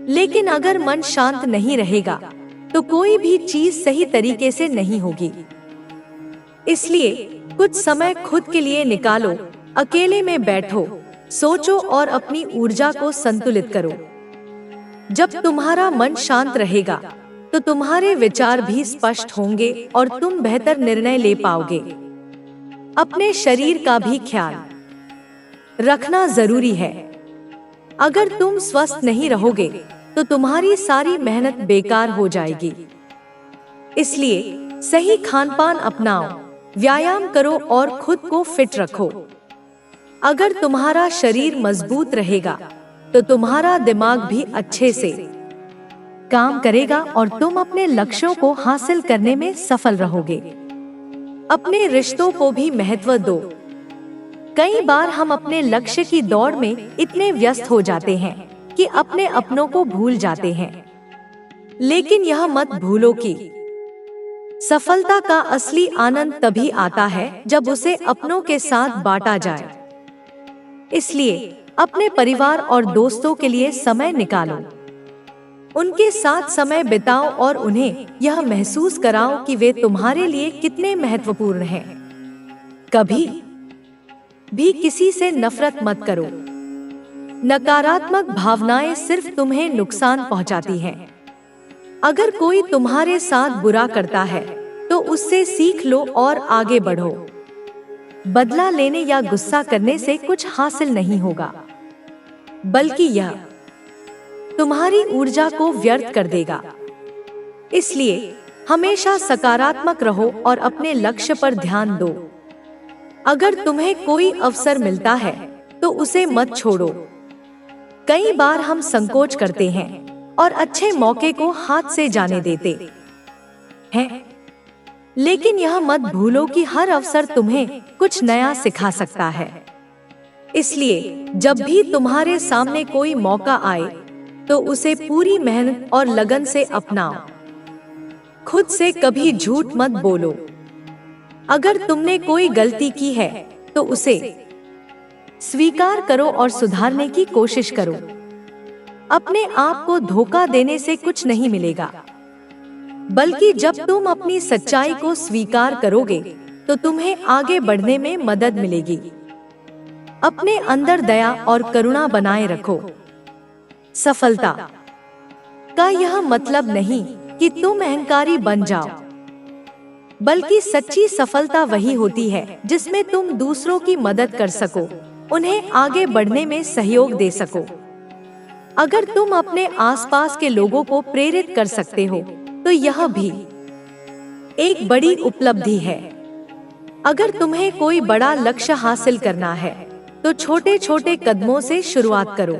लेकिन अगर मन शांत नहीं रहेगा, तो कोई भी चीज सही तरीके से नहीं होगी। इसलिए कुछ समय खुद के लिए निकालो, अकेले में बैठो, सोचो और अपनी ऊर्जा को संतुलित करो। जब तुम्हारा मन शांत रहेगा तो तुम्हारे विचार भी स्पष्ट होंगे और तुम बेहतर निर्णय ले पाओगे। अपने शरीर का भी ख्याल रखना जरूरी है। अगर तुम स्वस्थ नहीं रहोगे तो तुम्हारी सारी मेहनत बेकार हो जाएगी। इसलिए सही खानपान अपनाओ, व्यायाम करो और खुद को फिट रखो। अगर तुम्हारा शरीर मजबूत रहेगा तो तुम्हारा दिमाग भी अच्छे से काम करेगा और तुम अपने लक्ष्यों को हासिल करने में सफल रहोगे। अपने रिश्तों को भी महत्व दो। कई बार हम अपने लक्ष्य की दौड़ में इतने व्यस्त हो जाते हैं कि अपने अपनों को भूल जाते हैं। लेकिन यह मत भूलो कि सफलता का असली आनंद तभी आता है जब उसे अपनों के साथ बांटा जाए। इसलिए अपने परिवार और दोस्तों के लिए समय निकालो, उनके साथ समय बिताओ और उन्हें यह महसूस कराओ कि वे तुम्हारे लिए कितने महत्वपूर्ण हैं। कभी भी किसी से नफरत मत करो। नकारात्मक भावनाएं सिर्फ तुम्हें नुकसान पहुंचाती हैं। अगर कोई तुम्हारे साथ बुरा करता है तो उससे सीख लो और आगे बढ़ो। बदला लेने या गुस्सा करने से कुछ हासिल नहीं होगा, बल्कि यह तुम्हारी ऊर्जा को व्यर्थ कर देगा। इसलिए हमेशा सकारात्मक रहो और अपने लक्ष्य पर ध्यान दो। अगर तुम्हें कोई अवसर मिलता है तो उसे मत छोड़ो। कई बार हम संकोच करते हैं और अच्छे मौके को हाथ से जाने देते हैं। लेकिन यह मत भूलो कि हर अवसर तुम्हें कुछ नया सिखा सकता है। इसलिए जब भी तुम्हारे सामने कोई मौका आए तो उसे पूरी मेहनत और लगन से अपनाओ। खुद से कभी झूठ मत बोलो। अगर तुमने कोई गलती की है तो उसे स्वीकार करो और सुधारने की कोशिश करो। अपने आप को धोखा देने से कुछ नहीं मिलेगा, बल्कि जब तुम अपनी सच्चाई को स्वीकार करोगे तो तुम्हें आगे बढ़ने में मदद मिलेगी। अपने अंदर दया और करुणा बनाए रखो। सफलता का यह मतलब नहीं कि तुम अहंकारी बन जाओ, बल्कि सच्ची सफलता वही होती है जिसमें तुम दूसरों की मदद कर सको, उन्हें आगे बढ़ने में सहयोग दे सको। अगर तुम अपने आसपास के लोगों को प्रेरित कर सकते हो तो यह भी एक बड़ी उपलब्धि है। अगर तुम्हें कोई बड़ा लक्ष्य हासिल करना है तो छोटे छोटे कदमों से शुरुआत करो।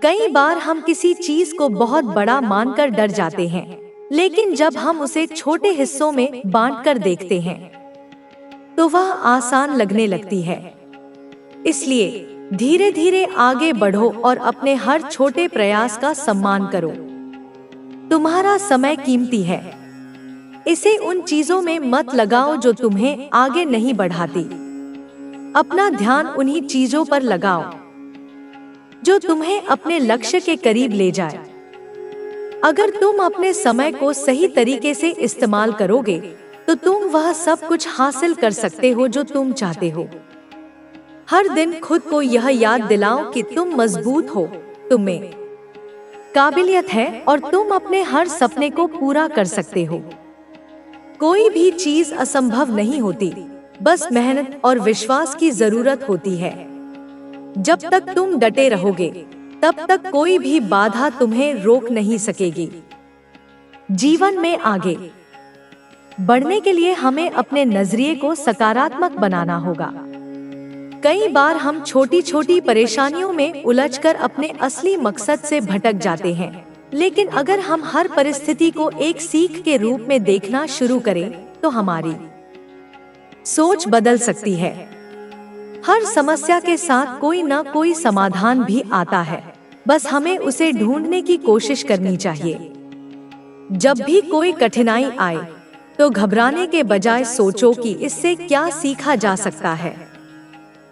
कई बार हम किसी चीज को बहुत बड़ा मानकर डर जाते हैं, लेकिन जब हम उसे छोटे हिस्सों में बांटकर देखते हैं तो वह आसान लगने लगती है। इसलिए धीरे धीरे आगे बढ़ो और अपने हर छोटे प्रयास का सम्मान करो। तुम्हारा समय कीमती है, इसे उन चीजों में मत लगाओ जो तुम्हें आगे नहीं बढ़ाती। अपना ध्यान उन्हीं चीजों पर लगाओ जो तुम्हें अपने लक्ष्य के करीब ले जाए। अगर तुम अपने समय को सही तरीके से इस्तेमाल करोगे तो तुम वह सब कुछ हासिल कर सकते हो जो तुम चाहते हो। हर दिन खुद को यह याद दिलाओ कि तुम मजबूत हो, तुम्हें काबिलियत है और तुम अपने हर सपने को पूरा कर सकते हो। कोई भी चीज असंभव नहीं होती, बस मेहनत और विश्वास की जरूरत होती है। जब तक तुम डटे रहोगे तब तक कोई भी बाधा तुम्हें रोक नहीं सकेगी। जीवन में आगे बढ़ने के लिए हमें अपने नजरिए को सकारात्मक बनाना होगा। कई बार हम छोटी छोटी परेशानियों में उलझकर अपने असली मकसद से भटक जाते हैं, लेकिन अगर हम हर परिस्थिति को एक सीख के रूप में देखना शुरू करें तो हमारी सोच बदल सकती है। हर समस्या के साथ कोई न कोई समाधान भी आता है, बस हमें उसे ढूंढने की कोशिश करनी चाहिए। जब भी कोई कठिनाई आए तो घबराने के बजाय सोचो कि इससे क्या सीखा जा सकता है।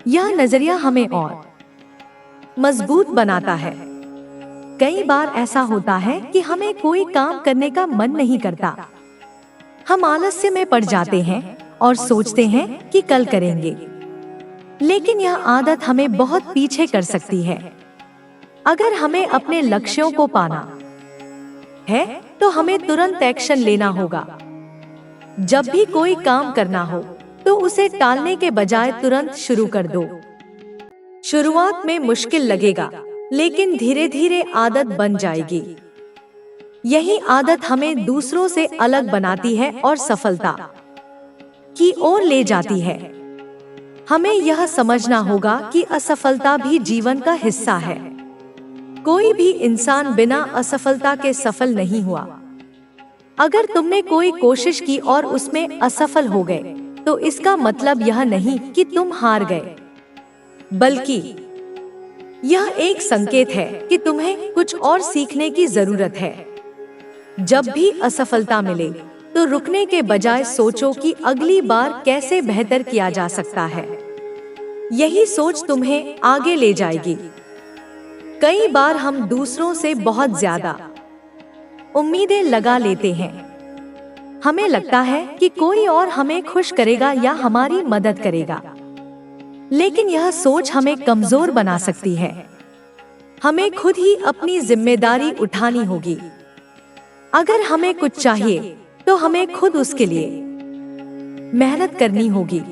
यह नजरिया हमें और मजबूत बनाता है। कई बार ऐसा होता है कि हमें कोई काम करने का मन नहीं करता, हम आलस्य में पड़ जाते हैं और सोचते हैं कि कल करेंगे। लेकिन यह आदत हमें बहुत पीछे कर सकती है। अगर हमें अपने लक्ष्यों को पाना है तो हमें तुरंत एक्शन लेना होगा। जब भी कोई काम करना हो तो उसे टालने के बजाय तुरंत शुरू कर दो। शुरुआत में मुश्किल लगेगा, लेकिन धीरे धीरे आदत बन जाएगी। यही आदत हमें दूसरों से अलग बनाती है और सफलता की ओर ले जाती है। हमें यह समझना होगा कि असफलता भी जीवन का हिस्सा है। कोई भी इंसान बिना असफलता के सफल नहीं हुआ। अगर तुमने कोई कोशिश की और उसमें असफल हो गए, तो इसका मतलब यह नहीं कि तुम हार गए, बल्कि यह एक संकेत है कि तुम्हें कुछ और सीखने की जरूरत है। जब भी असफलता मिले, तो रुकने के बजाय सोचो कि अगली बार कैसे बेहतर किया जा सकता है। यही सोच तुम्हें आगे ले जाएगी। कई बार हम दूसरों से बहुत ज्यादा उम्मीदें लगा लेते हैं। हमें लगता है कि कोई और हमें खुश करेगा या हमारी मदद करेगा, लेकिन यह सोच हमें कमजोर बना सकती है। हमें खुद ही अपनी जिम्मेदारी उठानी होगी। अगर हमें कुछ चाहिए, तो हमें खुद उसके लिए मेहनत करनी होगी।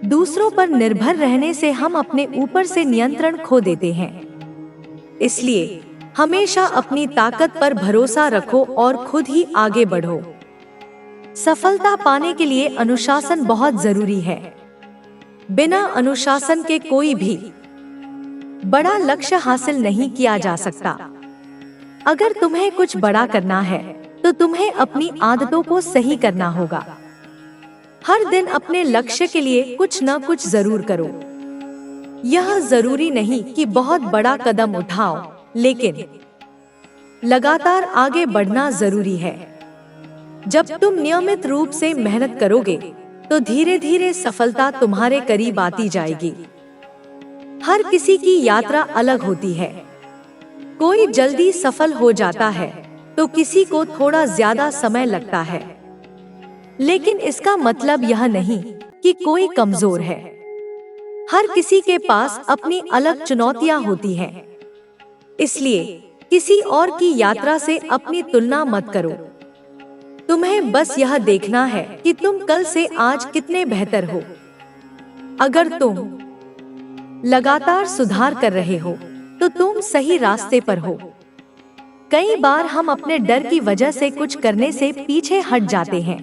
दूसरों पर निर्भर रहने से हम अपने ऊपर से नियंत्रण खो देते हैं। इसलिए हमेशा अपनी ताकत पर भरोसा रखो और खुद ही आगे बढ़ो। सफलता पाने के लिए अनुशासन बहुत जरूरी है। बिना अनुशासन के कोई भी बड़ा लक्ष्य हासिल नहीं किया जा सकता। अगर तुम्हें कुछ बड़ा करना है, तो तुम्हें अपनी आदतों को सही करना होगा। हर दिन अपने लक्ष्य के लिए कुछ न कुछ जरूर करो। यह जरूरी नहीं कि बहुत बड़ा कदम उठाओ, लेकिन लगातार आगे बढ़ना जरूरी है। जब तुम नियमित रूप से मेहनत करोगे, तो धीरे धीरे सफलता तुम्हारे करीब आती जाएगी। हर किसी की यात्रा अलग होती है। कोई जल्दी सफल हो जाता है, तो किसी को थोड़ा ज्यादा समय लगता है। लेकिन इसका मतलब यह नहीं कि कोई कमजोर है। हर किसी के पास अपनी अलग चुनौतियां होती हैं। इसलिए किसी और की यात्रा से अपनी तुलना मत करो। तुम्हें बस यह देखना है कि तुम कल से आज कितने बेहतर हो। अगर तुम लगातार सुधार कर रहे हो, तो तुम सही रास्ते पर हो। कई बार हम अपने डर की वजह से कुछ करने से पीछे हट जाते हैं।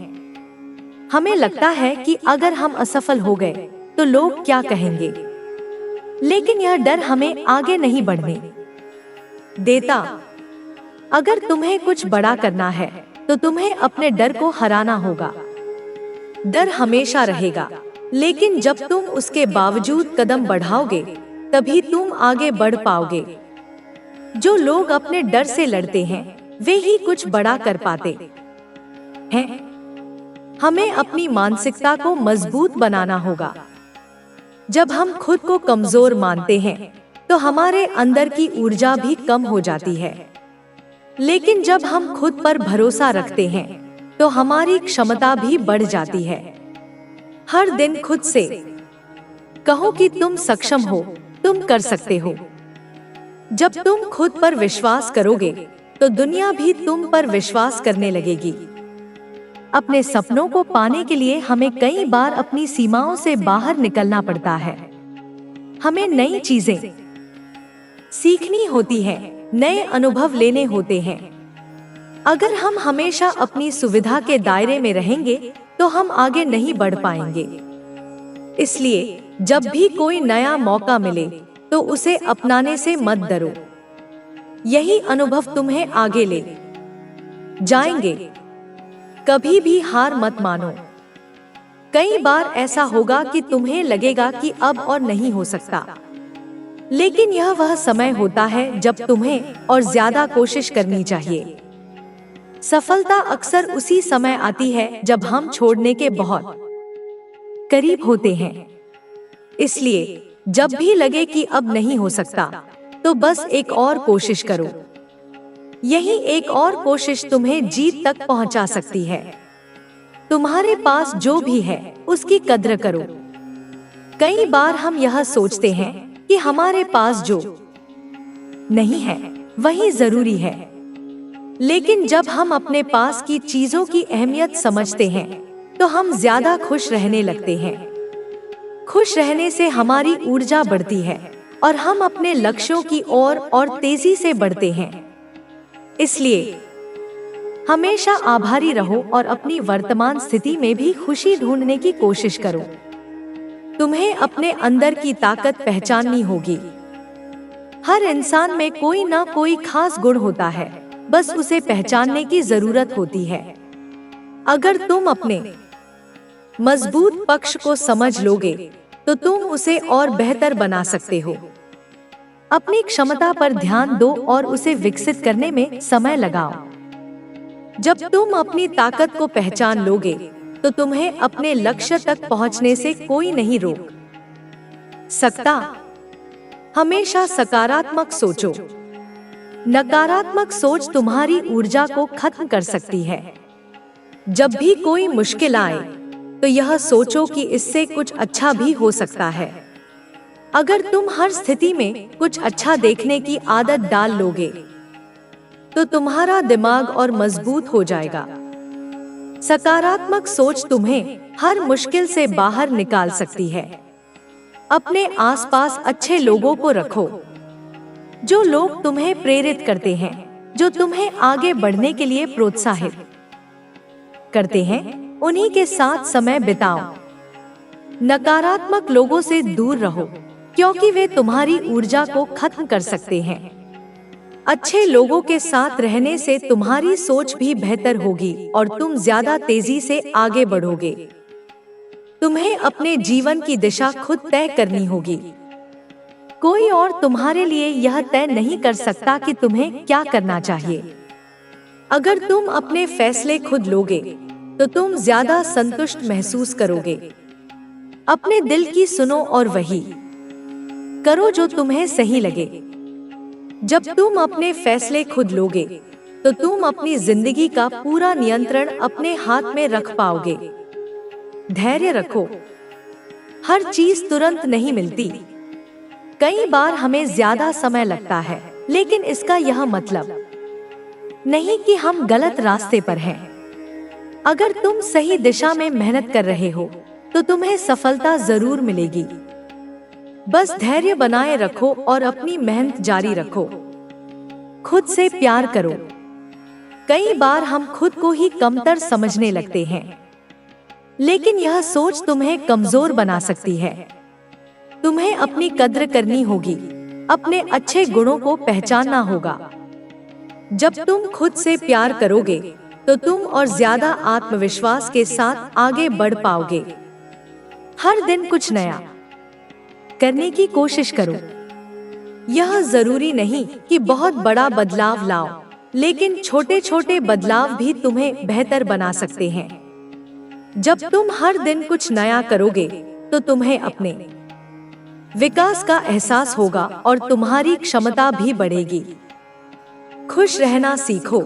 हमें लगता है कि अगर हम असफल हो गए, तो लोग क्या कहेंगे। लेकिन यह डर हमें आगे नहीं बढ़ने देता। अगर तुम्हें कुछ बड़ा करना है, तो तुम्हें अपने डर को हराना होगा। डर हमेशा रहेगा, लेकिन जब तुम उसके बावजूद कदम बढ़ाओगे, तभी तुम आगे बढ़ पाओगे। जो लोग अपने डर से लड़ते हैं, वे ही कुछ बड़ा कर पाते हैं। हमें अपनी मानसिकता को मजबूत बनाना होगा। जब हम खुद को कमजोर मानते हैं, तो हमारे अंदर की ऊर्जा भी कम हो जाती है। लेकिन जब हम खुद पर भरोसा रखते हैं, तो हमारी क्षमता भी बढ़ जाती है। हर दिन खुद से कहो कि तुम सक्षम हो, तुम कर सकते हो। जब तुम खुद पर विश्वास करोगे, तो दुनिया भी तुम पर विश्वास करने लगेगी। अपने सपनों को पाने के लिए हमें कई बार अपनी सीमाओं से बाहर निकलना पड़ता है। हमें नई चीजें सीखनी होती हैं, नए अनुभव लेने होते हैं। अगर हम हमेशा अपनी सुविधा के दायरे में रहेंगे, तो हम आगे नहीं बढ़ पाएंगे। इसलिए जब भी कोई नया मौका मिले, तो उसे अपनाने से मत डरो। यही अनुभव तुम्हें आगे ले जाएंगे। कभी भी हार मत मानो। कई बार ऐसा होगा कि तुम्हें लगेगा कि अब और नहीं हो सकता, लेकिन यह वह समय होता है जब तुम्हें और ज्यादा कोशिश करनी चाहिए। सफलता अक्सर उसी समय आती है जब हम छोड़ने के बहुत करीब होते हैं। इसलिए जब भी लगे कि अब नहीं हो सकता, तो बस एक और कोशिश करो। यही एक और कोशिश तुम्हें जीत तक पहुंचा सकती है। तुम्हारे पास जो भी है उसकी कद्र करो। कई बार हम यह सोचते हैं कि हमारे पास जो नहीं है वही जरूरी है, लेकिन जब हम अपने पास की चीजों की अहमियत समझते हैं तो हम ज्यादा खुश रहने लगते हैं। खुश रहने से हमारी ऊर्जा बढ़ती है और हम अपने लक्ष्यों की ओर और तेजी से बढ़ते हैं। इसलिए हमेशा आभारी रहो और अपनी वर्तमान स्थिति में भी खुशी ढूंढने की कोशिश करो। तुम्हें अपने अंदर की ताकत पहचाननी होगी। हर इंसान में कोई ना कोई खास गुण होता है, बस उसे पहचानने की जरूरत होती है। अगर तुम अपने मजबूत पक्ष को समझ लोगे तो तुम उसे और बेहतर बना सकते हो। अपनी क्षमता पर ध्यान दो और उसे विकसित करने में समय लगाओ। जब तुम अपनी ताकत को पहचान लोगे तो तुम्हें अपने लक्ष्य तक पहुंचने से कोई नहीं रोक सकता। हमेशा सकारात्मक सोचो। नकारात्मक सोच तुम्हारी ऊर्जा को खत्म कर सकती है। जब भी कोई मुश्किल आए तो यह सोचो कि इससे कुछ अच्छा भी हो सकता है। अगर तुम हर स्थिति में कुछ अच्छा देखने की आदत डाल लोगे तो तुम्हारा दिमाग और मजबूत हो जाएगा। सकारात्मक सोच तुम्हें हर मुश्किल से बाहर निकाल सकती है। अपने आसपास अच्छे लोगों को रखो। जो लोग तुम्हें प्रेरित करते हैं, जो तुम्हें आगे बढ़ने के लिए प्रोत्साहित करते हैं, उन्हीं के साथ समय बिताओ। नकारात्मक लोगों से दूर रहो क्योंकि वे तुम्हारी ऊर्जा को खत्म कर सकते हैं। अच्छे लोगों के साथ रहने से तुम्हारी सोच भी बेहतर होगी और तुम ज्यादा तेजी से आगे बढ़ोगे। तुम्हें अपने जीवन की दिशा खुद तय करनी होगी। कोई और तुम्हारे लिए यह तय नहीं कर सकता कि तुम्हें क्या करना चाहिए। अगर तुम अपने फैसले खुद लोगे तो तुम ज्यादा संतुष्ट महसूस करोगे। अपने दिल की सुनो और वही करो जो तुम्हें सही लगे। जब तुम अपने फैसले खुद लोगे तो तुम अपनी जिंदगी का पूरा नियंत्रण अपने हाथ में रख पाओगे। धैर्य रखो। हर चीज तुरंत नहीं मिलती। कई बार हमें ज्यादा समय लगता है, लेकिन इसका यह मतलब नहीं कि हम गलत रास्ते पर हैं। अगर तुम सही दिशा में मेहनत कर रहे हो तो तुम्हें सफलता जरूर मिलेगी। बस धैर्य बनाए रखो और अपनी मेहनत जारी रखो। खुद से प्यार करो। कई बार हम खुद को ही कमतर समझने लगते हैं, लेकिन यह सोच तुम्हें कमजोर बना सकती है। तुम्हें अपनी कद्र करनी होगी। अपने अच्छे गुणों को पहचानना होगा। जब तुम खुद से प्यार करोगे तो तुम और ज्यादा आत्मविश्वास के साथ आगे बढ़ पाओगे। हर दिन कुछ नया करने की कोशिश करो। यह जरूरी नहीं कि बहुत बड़ा बदलाव लाओ, लेकिन छोटे छोटे बदलाव भी तुम्हें बेहतर बना सकते हैं। जब तुम हर दिन कुछ नया करोगे तो तुम्हें अपने विकास का एहसास होगा और तुम्हारी क्षमता भी बढ़ेगी। खुश रहना सीखो।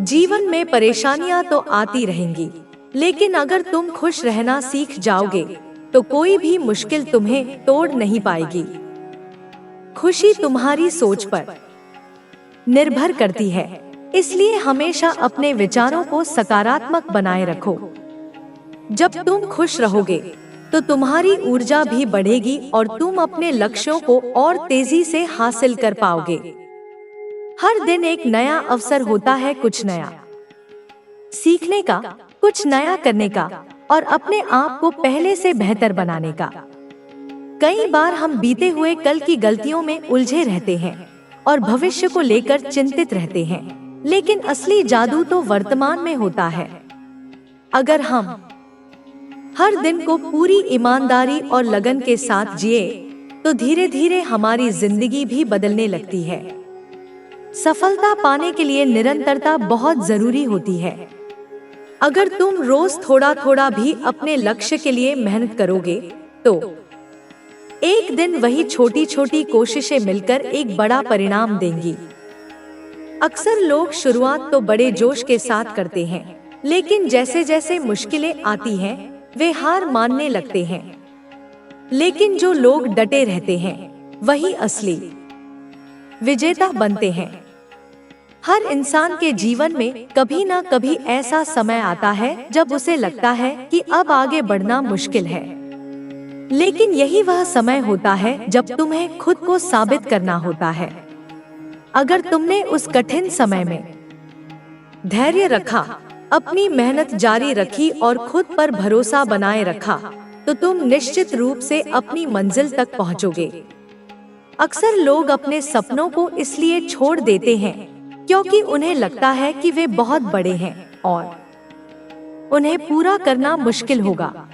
जीवन में परेशानियां तो आती रहेंगी, लेकिन अगर तुम खुश रहना सीख जाओगे तो कोई भी मुश्किल तुम्हें तोड़ नहीं पाएगी। खुशी तुम्हारी सोच पर निर्भर करती है, इसलिए हमेशा अपने विचारों को सकारात्मक बनाए रखो। जब तुम खुश रहोगे तो तुम्हारी ऊर्जा भी बढ़ेगी और तुम अपने लक्ष्यों को और तेजी से हासिल कर पाओगे। हर दिन एक नया अवसर होता है कुछ नया सीखने का, कुछ नया करने का और अपने आप को पहले से बेहतर बनाने का। कई बार हम बीते हुए कल की गलतियों में उलझे रहते हैं और भविष्य को लेकर चिंतित रहते हैं, लेकिन असली जादू तो वर्तमान में होता है। अगर हम हर दिन को पूरी ईमानदारी और लगन के साथ जिए तो धीरे धीरे हमारी जिंदगी भी बदलने लगती है। सफलता पाने के लिए निरंतरता बहुत जरूरी होती है। अगर तुम रोज थोड़ा थोड़ा भी अपने लक्ष्य के लिए मेहनत करोगे तो एक दिन वही छोटी छोटी कोशिशें मिलकर एक बड़ा परिणाम देंगी। अक्सर लोग शुरुआत तो बड़े जोश के साथ करते हैं, लेकिन जैसे जैसे मुश्किलें आती हैं, वे हार मानने लगते हैं। लेकिन जो लोग डटे रहते हैं, वही असली विजेता बनते हैं। हर इंसान के जीवन में कभी ना कभी ऐसा समय आता है जब उसे लगता है कि अब आगे बढ़ना मुश्किल है। लेकिन यही वह समय होता है जब तुम्हें खुद को साबित करना होता है। अगर तुमने उस कठिन समय में धैर्य रखा, अपनी मेहनत जारी रखी और खुद पर भरोसा बनाए रखा, तो तुम निश्चित रूप से अपनी मंजिल तक पहुंचोगे। अक्सर लोग अपने सपनों को इसलिए छोड़ देते हैं क्योंकि उन्हें लगता है कि वे बहुत बड़े हैं और उन्हें पूरा करना मुश्किल होगा।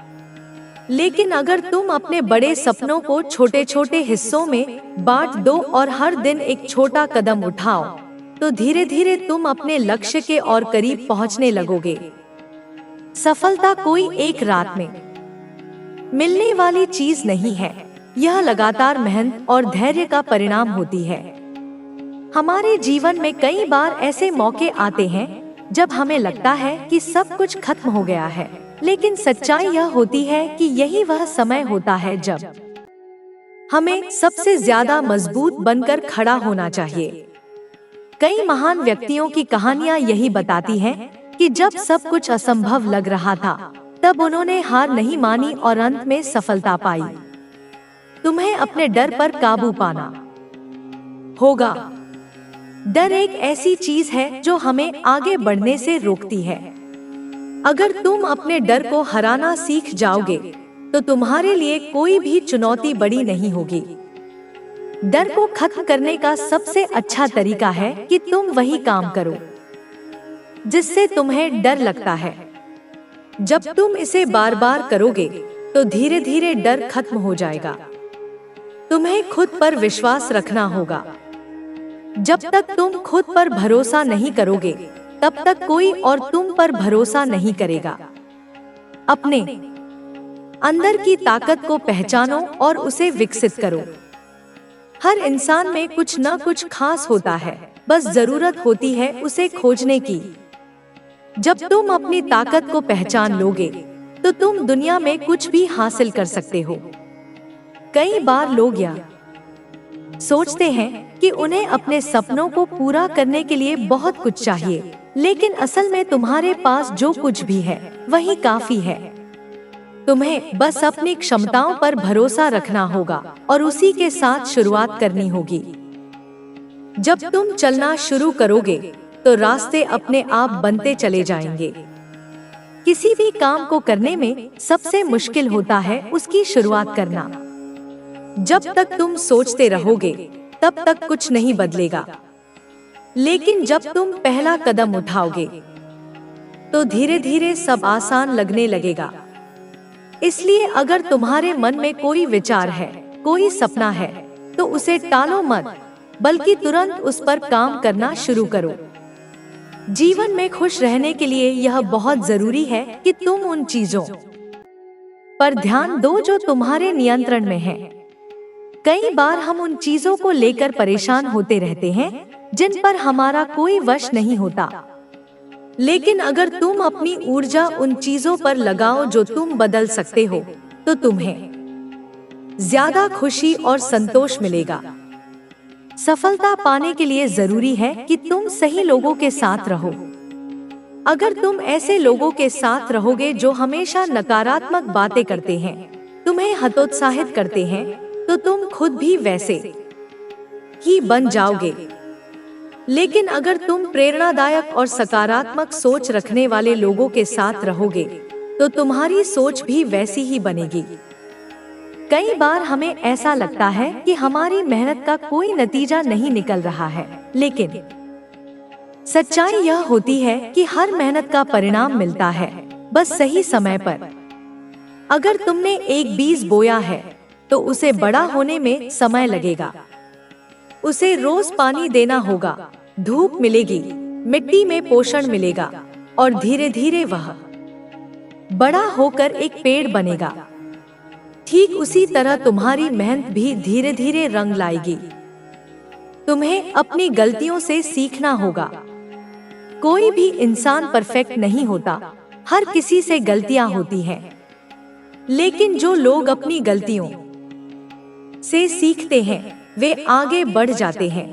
लेकिन अगर तुम अपने बड़े सपनों को छोटे छोटे हिस्सों में बांट दो और हर दिन एक छोटा कदम उठाओ, तो धीरे धीरे तुम अपने लक्ष्य के और करीब पहुंचने लगोगे। सफलता कोई एक रात में मिलने वाली चीज नहीं है, यह लगातार मेहनत और धैर्य का परिणाम होती है। हमारे जीवन में कई बार ऐसे मौके आते हैं जब हमें लगता है कि सब कुछ खत्म हो गया है, लेकिन सच्चाई यह होती है कि यही वह समय होता है जब हमें सबसे ज्यादा मजबूत बनकर खड़ा होना चाहिए। कई महान व्यक्तियों की कहानियां यही बताती हैं कि जब सब कुछ असंभव लग रहा था, तब उन्होंने हार नहीं मानी और अंत में सफलता पाई। तुम्हें अपने डर पर काबू पाना होगा। डर एक ऐसी चीज है जो हमें आगे बढ़ने से रोकती है। अगर तुम अपने डर को हराना सीख जाओगे, तो तुम्हारे लिए कोई भी चुनौती बड़ी नहीं होगी। डर को खत्म करने का सबसे अच्छा तरीका है कि तुम वही काम करो जिससे तुम्हें डर लगता है। जब तुम इसे बार बार करोगे, तो धीरे धीरे डर खत्म हो जाएगा। तुम्हें खुद पर विश्वास रखना होगा। जब तक तुम खुद पर भरोसा नहीं करोगे, तब तक कोई और तुम पर भरोसा नहीं करेगा। अपने अंदर की ताकत को पहचानो और उसे विकसित करो। हर इंसान में कुछ न कुछ खास होता है, बस जरूरत होती है उसे खोजने की। जब तुम अपनी ताकत को पहचान लोगे, तो तुम दुनिया में कुछ भी हासिल कर सकते हो। कई बार लोग यह सोचते हैं कि उन्हें अपने सपनों को पूरा करने के लिए बहुत कुछ चाहिए, लेकिन असल में तुम्हारे पास जो कुछ भी है वही काफी है। तुम्हें बस अपनी क्षमताओं पर भरोसा रखना होगा और उसी के साथ शुरुआत करनी होगी। जब तुम चलना शुरू करोगे, तो रास्ते अपने आप बनते चले जाएंगे। किसी भी काम को करने में सबसे मुश्किल होता है उसकी शुरुआत करना। जब तक तुम सोचते रहोगे, तब तक कुछ नहीं बदलेगा। लेकिन जब तुम पहला कदम उठाओगे, तो धीरे धीरे सब आसान लगने लगेगा। इसलिए अगर तुम्हारे मन में कोई विचार है, कोई सपना है, तो उसे टालो मत, बल्कि तुरंत उस पर काम करना शुरू करो। जीवन में खुश रहने के लिए यह बहुत जरूरी है कि तुम उन चीजों पर ध्यान दो जो तुम्हारे नियंत्रण में हैं। कई बार हम उन चीजों को लेकर परेशान होते रहते हैं जिन पर हमारा कोई वश नहीं होता। लेकिन अगर तुम अपनी ऊर्जा उन चीजों पर लगाओ जो तुम बदल सकते हो, तो तुम्हें ज्यादा खुशी और संतोष मिलेगा। सफलता पाने के लिए जरूरी है कि तुम सही लोगों के साथ रहो। अगर तुम ऐसे लोगों के साथ रहोगे जो हमेशा नकारात्मक बातें करते हैं, तुम्हें हतोत्साहित करते हैं, तो तुम खुद भी वैसे ही बन जाओगे। लेकिन अगर तुम प्रेरणादायक और सकारात्मक सोच रखने वाले लोगों के साथ रहोगे, तो तुम्हारी सोच भी वैसी ही बनेगी। कई बार हमें ऐसा लगता है कि हमारी मेहनत का कोई नतीजा नहीं निकल रहा है, लेकिन सच्चाई यह होती है कि हर मेहनत का परिणाम मिलता है, बस सही समय पर। अगर तुमने एक बीज बोया है, तो उसे बड़ा होने में समय लगेगा। उसे रोज पानी देना होगा, धूप मिलेगी, मिट्टी में पोषण मिलेगा और धीरे धीरे वह बड़ा होकर एक पेड़ बनेगा। ठीक उसी तरह तुम्हारी मेहनत भी धीरे धीरे रंग लाएगी। तुम्हें अपनी गलतियों से सीखना होगा। कोई भी इंसान परफेक्ट नहीं होता, हर किसी से गलतियां होती हैं। लेकिन जो लोग अपनी गलतियों से सीखते हैं वे आगे बढ़ जाते हैं।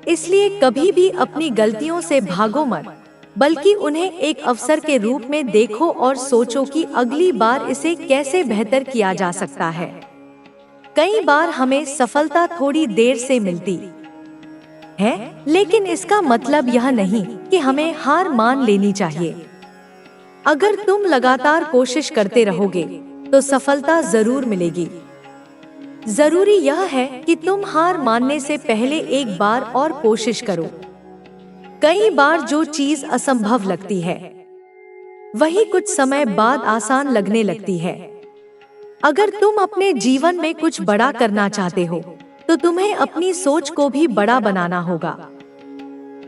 इसलिए कभी भी अपनी गलतियों से भागो मत, बल्कि उन्हें एक अवसर के रूप में देखो और सोचो कि अगली बार इसे कैसे बेहतर किया जा सकता है। कई बार हमें सफलता थोड़ी देर से मिलती है, लेकिन इसका मतलब यह नहीं कि हमें हार मान लेनी चाहिए। अगर तुम लगातार कोशिश करते रहोगे तो सफलता जरूर मिलेगी। जरूरी यह है कि तुम हार मानने से पहले एक बार और कोशिश करो। कई बार जो चीज असंभव लगती है वही कुछ समय बाद आसान लगने लगती है। अगर तुम अपने जीवन में कुछ बड़ा करना चाहते हो तो तुम्हें अपनी सोच को भी बड़ा बनाना होगा।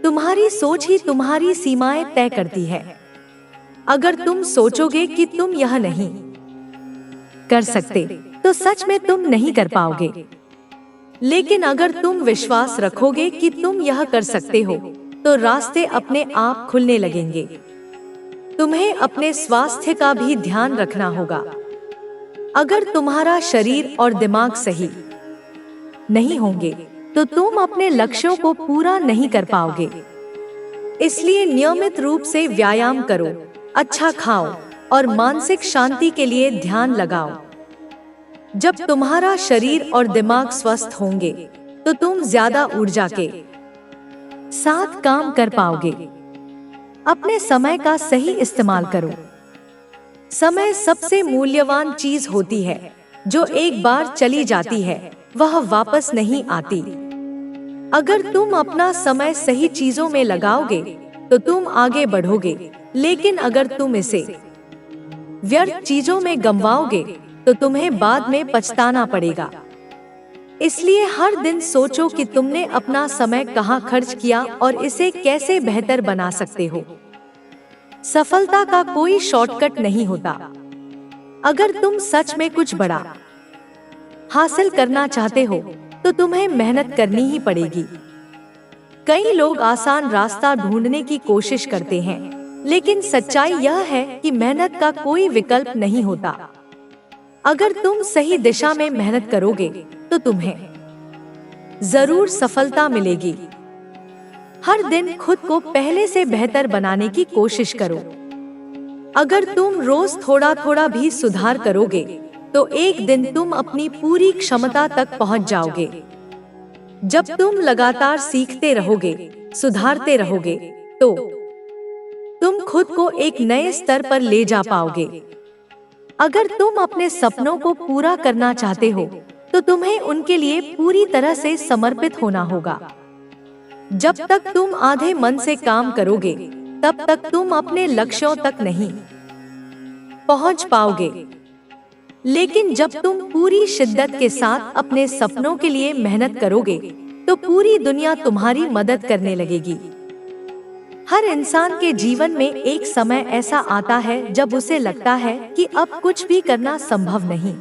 तुम्हारी सोच ही तुम्हारी सीमाएं तय करती है। अगर तुम सोचोगे कि तुम यह नहीं कर सकते तो सच में तुम नहीं कर पाओगे। लेकिन अगर तुम विश्वास रखोगे कि तुम यह कर सकते हो तो रास्ते अपने आप खुलने लगेंगे। तुम्हें अपने स्वास्थ्य का भी ध्यान रखना होगा। अगर तुम्हारा शरीर और दिमाग सही नहीं होंगे तो तुम अपने लक्ष्यों को पूरा नहीं कर पाओगे। इसलिए नियमित रूप से व्यायाम करो, अच्छा खाओ और मानसिक शांति के लिए ध्यान लगाओ। जब तुम्हारा शरीर और दिमाग स्वस्थ होंगे तो तुम ज्यादा ऊर्जा के साथ काम कर पाओगे। अपने समय का सही इस्तेमाल करो। समय सबसे मूल्यवान चीज होती है जो एक बार चली जाती है वह वापस नहीं आती। अगर तुम अपना समय सही चीजों में लगाओगे तो तुम आगे बढ़ोगे, लेकिन अगर तुम इसे व्यर्थ चीजों में गंवाओगे तो तुम्हें बाद में पछताना पड़ेगा। इसलिए हर दिन सोचो कि तुमने अपना समय कहाँ खर्च किया और इसे कैसे बेहतर बना सकते हो। सफलता का कोई शॉर्टकट नहीं होता। अगर तुम सच में कुछ बड़ा हासिल करना चाहते हो तो तुम्हें मेहनत करनी ही पड़ेगी। कई लोग आसान रास्ता ढूंढने की कोशिश करते हैं, लेकिन सच्चाई यह है कि मेहनत का कोई विकल्प नहीं होता। अगर तुम सही दिशा में मेहनत करोगे तो तुम्हें जरूर सफलता मिलेगी। हर दिन खुद को पहले से बेहतर बनाने की कोशिश करो। अगर तुम रोज थोड़ा थोड़ा भी सुधार करोगे तो एक दिन तुम अपनी पूरी क्षमता तक पहुंच जाओगे। जब तुम लगातार सीखते रहोगे, सुधारते रहोगे, तो तुम खुद को एक नए स्तर पर ले जा पाओगे। अगर तुम अपने सपनों को पूरा करना चाहते हो तो तुम्हें उनके लिए पूरी तरह से समर्पित होना होगा। जब तक तुम आधे मन से काम करोगे तब तक तुम अपने लक्ष्यों तक नहीं पहुंच पाओगे। लेकिन जब तुम पूरी शिद्दत के साथ अपने सपनों के लिए मेहनत करोगे तो पूरी दुनिया तुम्हारी मदद करने लगेगी। हर इंसान के जीवन में एक समय ऐसा आता है जब उसे लगता है कि अब कुछ भी करना संभव नहीं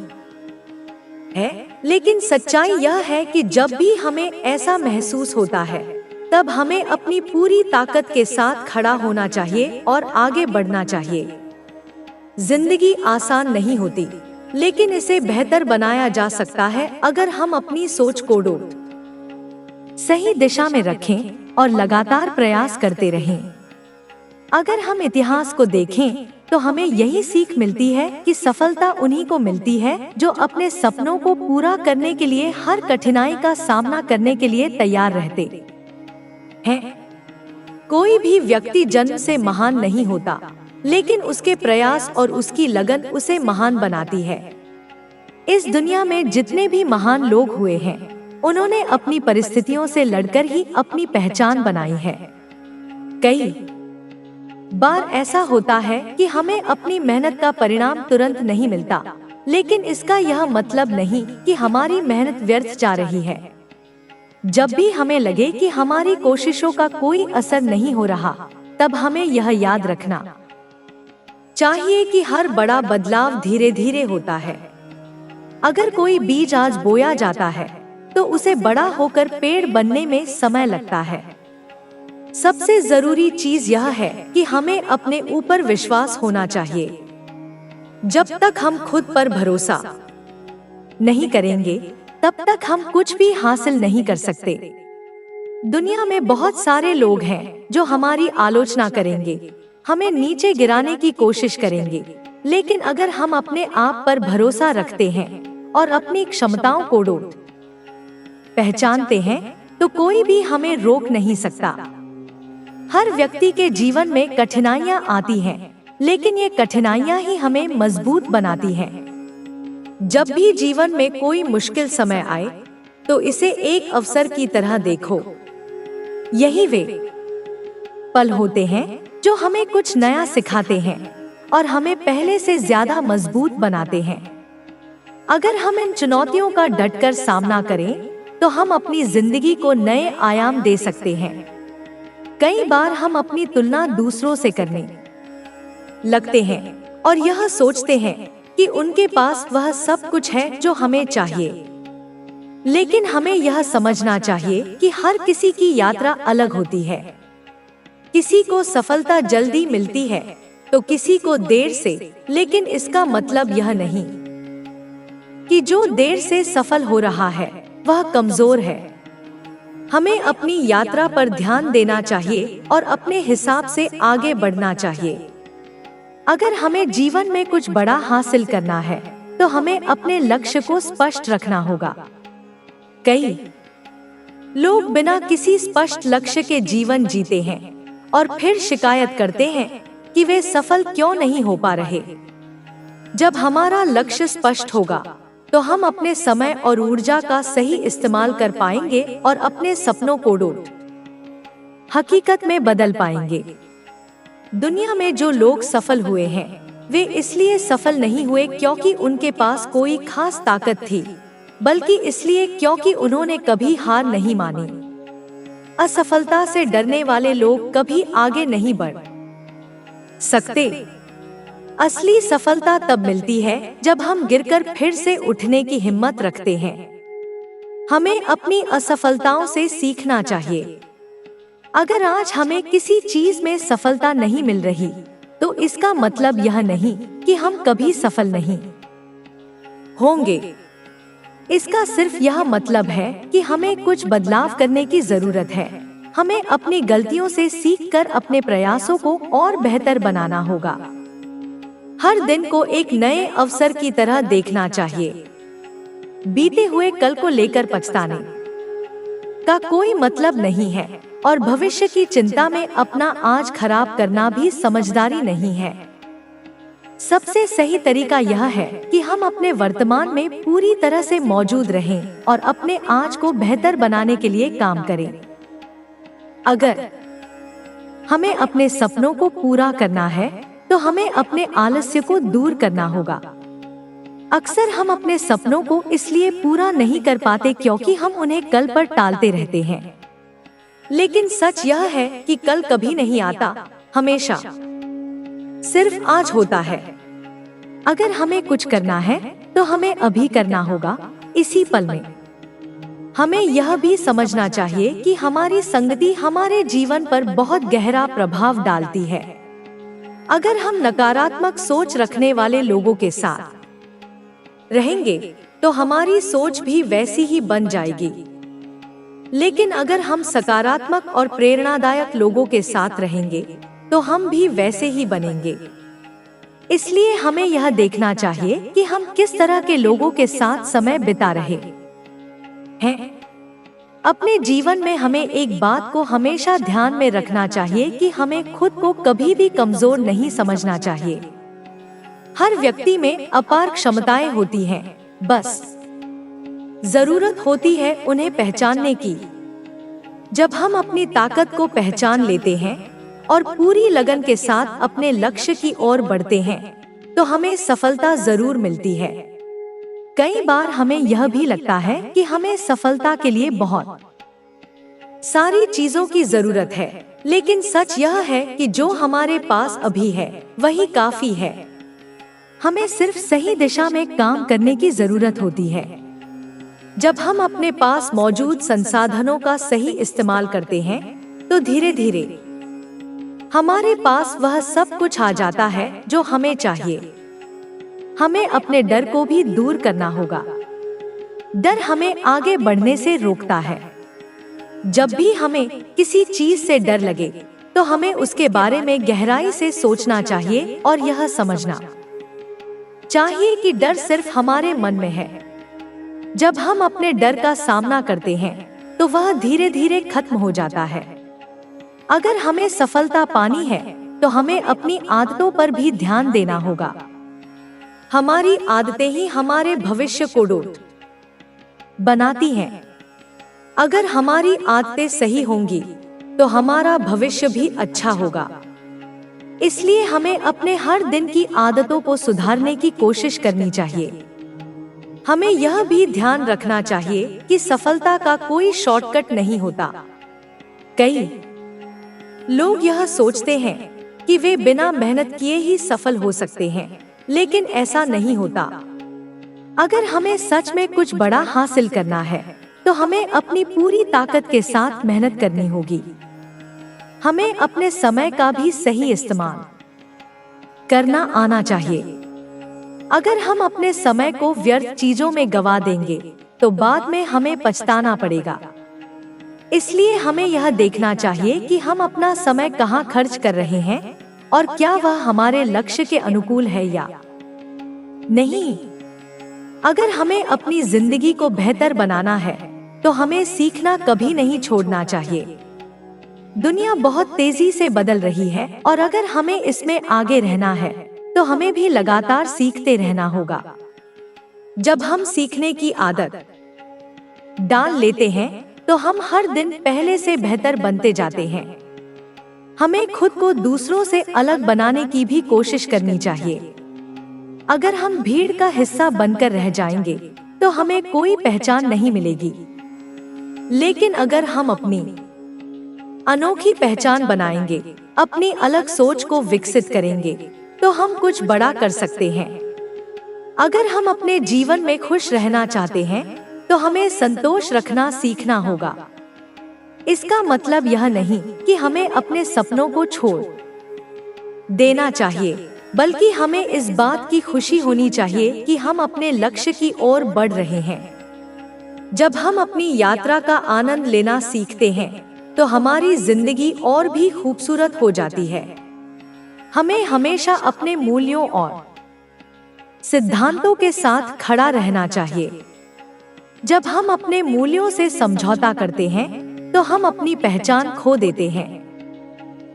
है, लेकिन सच्चाई यह है कि जब भी हमें ऐसा महसूस होता है तब हमें अपनी पूरी ताकत के साथ खड़ा होना चाहिए और आगे बढ़ना चाहिए। जिंदगी आसान नहीं होती, लेकिन इसे बेहतर बनाया जा सकता है अगर हम अपनी सोच को सही दिशा में रखें और लगातार प्रयास करते रहें। अगर हम इतिहास को देखें तो हमें यही सीख मिलती है कि सफलता उन्हीं को मिलती है जो अपने सपनों को पूरा करने के लिए हर कठिनाई का सामना करने के लिए तैयार रहते हैं। कोई भी व्यक्ति जन्म से महान नहीं होता, लेकिन उसके प्रयास और उसकी लगन उसे महान बनाती है। इस दुनिया में जितने भी महान लोग हुए हैं, उन्होंने अपनी परिस्थितियों से लड़कर ही अपनी पहचान बनाई है। कई बार ऐसा होता है कि हमें अपनी मेहनत का परिणाम तुरंत नहीं मिलता, लेकिन इसका यह मतलब नहीं कि हमारी मेहनत व्यर्थ जा रही है। जब भी हमें लगे कि हमारी कोशिशों का कोई असर नहीं हो रहा, तब हमें यह याद रखना चाहिए कि हर बड़ा बदलाव धीरे धीरे होता है। अगर कोई बीज आज बोया जाता है तो उसे बड़ा होकर पेड़ बनने में समय लगता है। सबसे जरूरी चीज यह है कि हमें अपने ऊपर विश्वास होना चाहिए। जब तक हम खुद पर भरोसा नहीं करेंगे, तब तक हम कुछ भी हासिल नहीं कर सकते। दुनिया में बहुत सारे लोग हैं जो हमारी आलोचना करेंगे, हमें नीचे गिराने की कोशिश करेंगे, लेकिन अगर हम अपने आप पर भरोसा रखते हैं और अपनी क्षमताओं को पहचानते हैं, तो कोई भी हमें रोक नहीं सकता। हर व्यक्ति के जीवन में कठिनाइयां आती हैं, लेकिन ये कठिनाइयां ही हमें मजबूत बनाती हैं। जब भी जीवन में कोई मुश्किल समय आए, तो इसे एक अवसर की तरह देखो। यही वे पल होते हैं जो हमें कुछ नया सिखाते हैं और हमें पहले से ज्यादा मजबूत बनाते हैं। अगर हम इन चुनौतियों का डटकर सामना करें, तो हम अपनी जिंदगी को नए आयाम दे सकते हैं। कई बार हम अपनी तुलना दूसरों से करने लगते हैं और यह सोचते हैं कि उनके पास वह सब कुछ है जो हमें चाहिए। लेकिन हमें यह समझना चाहिए कि हर किसी की यात्रा अलग होती है। किसी को सफलता जल्दी मिलती है, तो किसी को देर से, लेकिन इसका मतलब यह नहीं कि जो देर से सफल हो रहा है वह कमजोर है। हमें अपनी यात्रा पर ध्यान देना चाहिए और अपने हिसाब से आगे बढ़ना चाहिए। अगर हमें जीवन में कुछ बड़ा हासिल करना है, तो हमें अपने लक्ष्य को स्पष्ट रखना होगा। कई लोग बिना किसी स्पष्ट लक्ष्य के जीवन जीते हैं और फिर शिकायत करते हैं कि वे सफल क्यों नहीं हो पा रहे। जब हमारा लक्ष्य स्पष्ट होगा, तो हम अपने समय और ऊर्जा का सही इस्तेमाल कर पाएंगे और अपने सपनों को हकीकत में बदल पाएंगे। दुनिया में जो लोग सफल हुए हैं, वे इसलिए सफल नहीं हुए क्योंकि उनके पास कोई खास ताकत थी, बल्कि इसलिए क्योंकि उन्होंने कभी हार नहीं मानी। असफलता से डरने वाले लोग कभी आगे नहीं बढ़ सकते। असली सफलता तब मिलती है जब हम गिरकर फिर से उठने की हिम्मत रखते हैं। हमें अपनी असफलताओं से सीखना चाहिए। अगर आज हमें किसी चीज में सफलता नहीं मिल रही, तो इसका मतलब यह नहीं कि हम कभी सफल नहीं होंगे। इसका सिर्फ यह मतलब है कि हमें कुछ बदलाव करने की जरूरत है। हमें अपनी गलतियों से सीखकर अपने प्रयासों को और बेहतर बनाना होगा। हर दिन को एक नए अवसर की तरह देखना चाहिए। बीते हुए कल को लेकर पछताने का कोई मतलब नहीं है और भविष्य की चिंता में अपना आज खराब करना भी समझदारी नहीं है। सबसे सही तरीका यह है कि हम अपने वर्तमान में पूरी तरह से मौजूद रहें और अपने आज को बेहतर बनाने के लिए काम करें। अगर हमें अपने सपनों को पूरा करना है, तो हमें अपने आलस्य को दूर करना होगा। अक्सर हम अपने सपनों को इसलिए पूरा नहीं कर पाते क्योंकि हम उन्हें कल पर टालते रहते हैं। लेकिन सच यह है कि कल कभी नहीं आता, हमेशा सिर्फ आज होता है। अगर हमें कुछ करना है, तो हमें अभी करना होगा, इसी पल में। हमें यह भी समझना चाहिए कि हमारी संगति हमारे जीवन पर बहुत गहरा प्रभाव डालती है। अगर हम नकारात्मक सोच रखने वाले लोगों के साथ रहेंगे, तो हमारी सोच भी वैसी ही बन जाएगी। लेकिन अगर हम सकारात्मक और प्रेरणादायक लोगों के साथ रहेंगे, तो हम भी वैसे ही बनेंगे। इसलिए हमें यह देखना चाहिए कि हम किस तरह के लोगों के साथ समय बिता रहे हैं। अपने जीवन में हमें एक बात को हमेशा ध्यान में रखना चाहिए कि हमें खुद को कभी भी कमजोर नहीं समझना चाहिए। हर व्यक्ति में अपार क्षमताएं होती हैं, बस जरूरत होती है उन्हें पहचानने की। जब हम अपनी ताकत को पहचान लेते हैं और पूरी लगन के साथ अपने लक्ष्य की ओर बढ़ते हैं, तो हमें सफलता जरूर मिलती है। कई बार हमें यह भी लगता है कि हमें सफलता के लिए बहुत सारी चीजों की जरूरत है, लेकिन सच यह है कि जो हमारे पास अभी है वही काफी है। हमें सिर्फ सही दिशा में काम करने की जरूरत होती है। जब हम अपने पास मौजूद संसाधनों का सही इस्तेमाल करते हैं, तो धीरे धीरे हमारे पास वह सब कुछ आ जाता है जो हमें चाहिए। हमें अपने डर को भी दूर करना होगा। डर हमें आगे बढ़ने से रोकता है। जब भी हमें किसी चीज से डर लगे तो हमें उसके बारे में गहराई से सोचना चाहिए और यह समझना चाहिए कि डर सिर्फ हमारे मन में है। जब हम अपने डर का सामना करते हैं तो वह धीरे धीरे खत्म हो जाता है। अगर हमें सफलता पानी है तो हमें अपनी आदतों पर भी ध्यान देना होगा। हमारी आदतें ही हमारे भविष्य को डोट बनाती हैं। अगर हमारी आदतें सही होंगी तो हमारा भविष्य भी अच्छा होगा। इसलिए हमें अपने हर दिन की आदतों को सुधारने की कोशिश करनी चाहिए। हमें यह भी ध्यान रखना चाहिए कि सफलता का कोई शॉर्टकट नहीं होता। कई लोग यह सोचते हैं कि वे बिना मेहनत किए ही सफल हो सकते हैं, लेकिन ऐसा नहीं होता। अगर हमें सच में कुछ बड़ा हासिल करना है तो हमें अपनी पूरी ताकत के साथ मेहनत करनी होगी। हमें अपने समय का भी सही इस्तेमाल करना आना चाहिए। अगर हम अपने समय को व्यर्थ चीजों में गवा देंगे तो बाद में हमें पछताना पड़ेगा। इसलिए हमें यह देखना चाहिए कि हम अपना समय कहाँ खर्च कर रहे हैं और क्या वह हमारे लक्ष्य के अनुकूल है या नहीं। अगर हमें अपनी जिंदगी को बेहतर बनाना है तो हमें सीखना कभी नहीं छोड़ना चाहिए। दुनिया बहुत तेजी से बदल रही है और अगर हमें इसमें आगे रहना है तो हमें भी लगातार सीखते रहना होगा। जब हम सीखने की आदत डाल लेते हैं तो हम हर दिन पहले से बेहतर बनते जाते हैं। हमें खुद को दूसरों से अलग बनाने की भी कोशिश करनी चाहिए। अगर हम भीड़ का हिस्सा बनकर रह जाएंगे तो हमें कोई पहचान नहीं मिलेगी। लेकिन अगर हम अपनी अनोखी पहचान बनाएंगे, अपनी अलग सोच को विकसित करेंगे, तो हम कुछ बड़ा कर सकते हैं। अगर हम अपने जीवन में खुश रहना चाहते हैं तो हमें संतोष रखना सीखना होगा। इसका मतलब यह नहीं कि हमें अपने सपनों को छोड़ देना चाहिए, बल्कि हमें इस बात की खुशी होनी चाहिए कि हम अपने लक्ष्य की ओर बढ़ रहे हैं। जब हम अपनी यात्रा का आनंद लेना सीखते हैं तो हमारी जिंदगी और भी खूबसूरत हो जाती है। हमें हमेशा अपने मूल्यों और सिद्धांतों के साथ खड़ा रहना चाहिए। जब हम अपने मूल्यों से समझौता करते हैं तो हम अपनी पहचान खो देते हैं।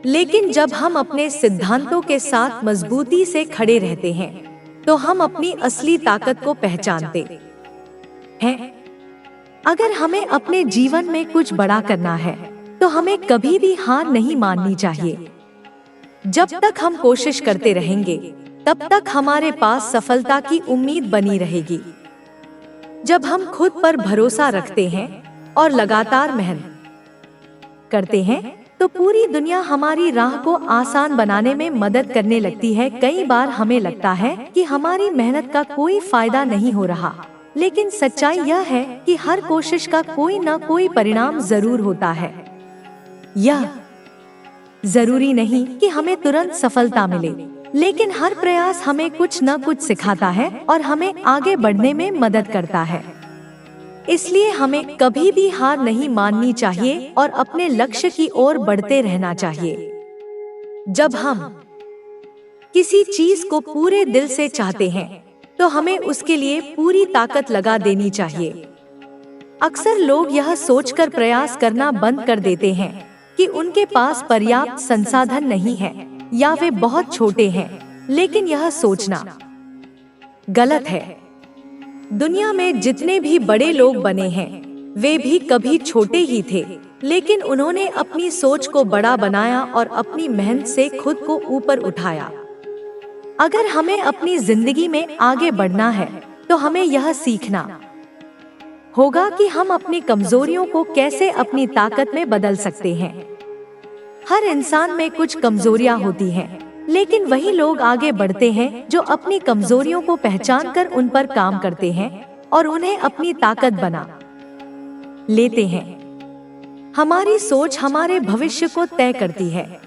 लेकिन जब हम अपने सिद्धांतों के साथ मजबूती से खड़े रहते हैं तो हम अपनी असली ताकत को पहचानते हैं। अगर हमें अपने जीवन में कुछ बड़ा करना है तो हमें कभी भी हार नहीं माननी चाहिए। जब तक हम कोशिश करते रहेंगे तब तक हमारे पास सफलता की उम्मीद बनी रहेगी। जब हम खुद पर भरोसा रखते हैं और लगातार मेहनत करते हैं तो पूरी दुनिया हमारी राह को आसान बनाने में मदद करने लगती है। कई बार हमें लगता है कि हमारी मेहनत का कोई फायदा नहीं हो रहा, लेकिन सच्चाई यह है कि हर कोशिश का कोई न कोई परिणाम जरूर होता है। यह जरूरी नहीं कि हमें तुरंत सफलता मिले, लेकिन हर प्रयास हमें कुछ न कुछ सिखाता है और हमें आगे बढ़ने में मदद करता है। इसलिए हमें कभी भी हार नहीं माननी चाहिए और अपने लक्ष्य की ओर बढ़ते रहना चाहिए। जब हम किसी चीज को पूरे दिल से चाहते हैं तो हमें उसके लिए पूरी ताकत लगा देनी चाहिए। अक्सर लोग यह सोचकर प्रयास करना बंद कर देते हैं कि उनके पास पर्याप्त संसाधन नहीं है या वे बहुत छोटे हैं, लेकिन यह सोचना गलत है। दुनिया में जितने भी बड़े लोग बने हैं वे भी कभी छोटे ही थे, लेकिन उन्होंने अपनी सोच को बड़ा बनाया और अपनी मेहनत से खुद को ऊपर उठाया। अगर हमें अपनी जिंदगी में आगे बढ़ना है तो हमें यह सीखना होगा कि हम अपनी कमजोरियों को कैसे अपनी ताकत में बदल सकते हैं। हर इंसान में कुछ कमजोरियां होती हैं, लेकिन वही लोग आगे बढ़ते हैं जो अपनी कमजोरियों को पहचानकर उन पर काम करते हैं और उन्हें अपनी ताकत बना लेते हैं। हमारी सोच हमारे भविष्य को तय करती है।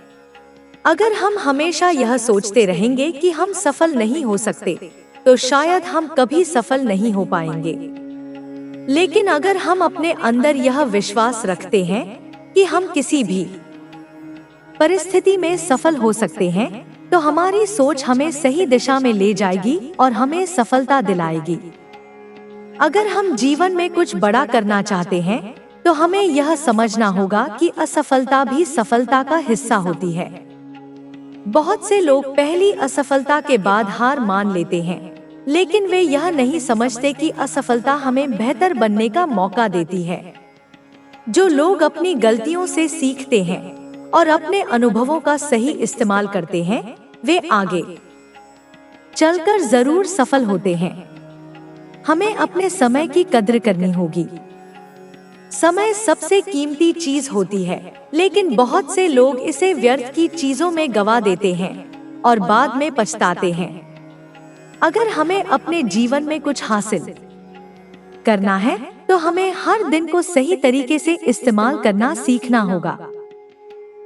अगर हम हमेशा यह सोचते रहेंगे कि हम सफल नहीं हो सकते, तो शायद हम कभी सफल नहीं हो पाएंगे। लेकिन अगर हम अपने अंदर यह विश्वास रखते हैं कि हम किसी भी परिस्थिति में सफल हो सकते हैं, तो हमारी सोच हमें सही दिशा में ले जाएगी और हमें सफलता दिलाएगी। अगर हम जीवन में कुछ बड़ा करना चाहते हैं, तो हमें यह समझना होगा कि असफलता भी सफलता का हिस्सा होती है। बहुत से लोग पहली असफलता के बाद हार मान लेते हैं, लेकिन वे यह नहीं समझते कि असफलता हमें बेहतर बनने का मौका देती है। जो लोग अपनी गलतियों से सीखते हैं और अपने अनुभवों का सही इस्तेमाल करते हैं, वे आगे चलकर जरूर सफल होते हैं। हमें अपने समय की कद्र करनी होगी। समय सबसे कीमती चीज होती है, लेकिन बहुत से लोग इसे व्यर्थ की चीजों में गवा देते हैं और बाद में पछताते हैं। अगर हमें अपने जीवन में कुछ हासिल करना है, तो हमें हर दिन को सही तरीके से इस्तेमाल करना सीखना होगा।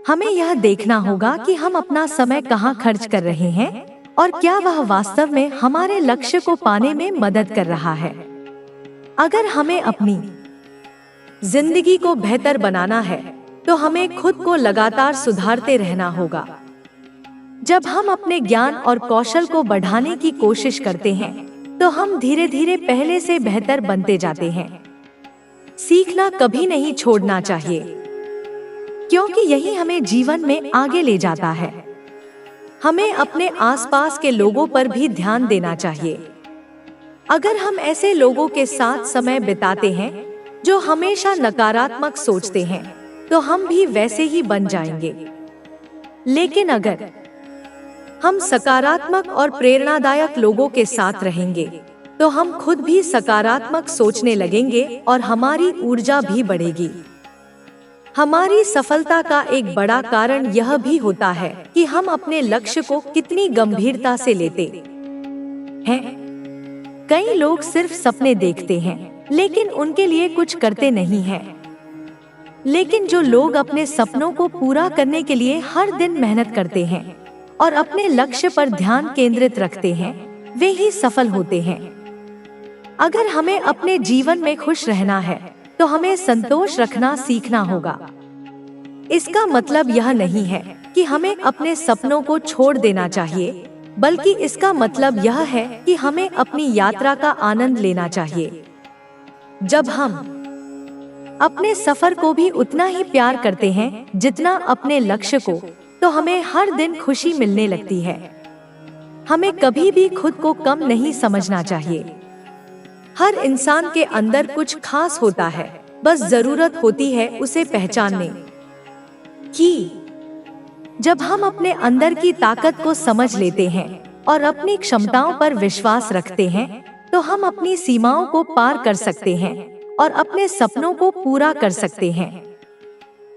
हमें यह देखना होगा कि हम अपना समय कहाँ खर्च कर रहे हैं और क्या वह वास्तव में हमारे लक्ष्य को पाने में मदद कर रहा है। अगर हमें अपनी जिंदगी को बेहतर बनाना है, तो हमें खुद को लगातार सुधारते रहना होगा। जब हम अपने ज्ञान और कौशल को बढ़ाने की कोशिश करते हैं, तो हम धीरे धीरे पहले से बेहतर बनते जाते हैं। सीखना कभी नहीं छोड़ना चाहिए, क्योंकि यही हमें जीवन में आगे ले जाता है। हमें अपने आसपास के लोगों पर भी ध्यान देना चाहिए। अगर हम ऐसे लोगों के साथ समय बिताते हैं जो हमेशा नकारात्मक सोचते हैं, तो हम भी वैसे ही बन जाएंगे। लेकिन अगर हम सकारात्मक और प्रेरणादायक लोगों के साथ रहेंगे, तो हम खुद भी सकारात्मक सोचने लगेंगे और हमारी ऊर्जा भी बढ़ेगी। हमारी सफलता का एक बड़ा कारण यह भी होता है कि हम अपने लक्ष्य को कितनी गंभीरता से लेते हैं। कई लोग सिर्फ सपने देखते हैं, लेकिन उनके लिए कुछ करते नहीं हैं। लेकिन जो लोग अपने सपनों को पूरा करने के लिए हर दिन मेहनत करते हैं और अपने लक्ष्य पर ध्यान केंद्रित रखते हैं, वे ही सफल होते हैं। अगर हमें अपने जीवन में खुश रहना है, तो हमें संतोष रखना सीखना होगा। इसका मतलब यह नहीं है कि हमें अपने सपनों को छोड़ देना चाहिए, बल्कि इसका मतलब यह है कि हमें अपनी यात्रा का आनंद लेना चाहिए। जब हम अपने सफर को भी उतना ही प्यार करते हैं जितना अपने लक्ष्य को, तो हमें हर दिन खुशी मिलने लगती है। हमें कभी भी खुद को कम नहीं समझना चाहिए। हर इंसान के अंदर कुछ खास होता है, बस जरूरत होती है उसे पहचानने की। जब हम अपने अंदर की ताकत को समझ लेते हैं और अपनी क्षमताओं पर विश्वास रखते हैं, तो हम अपनी सीमाओं को पार कर सकते हैं और अपने सपनों को पूरा कर सकते हैं।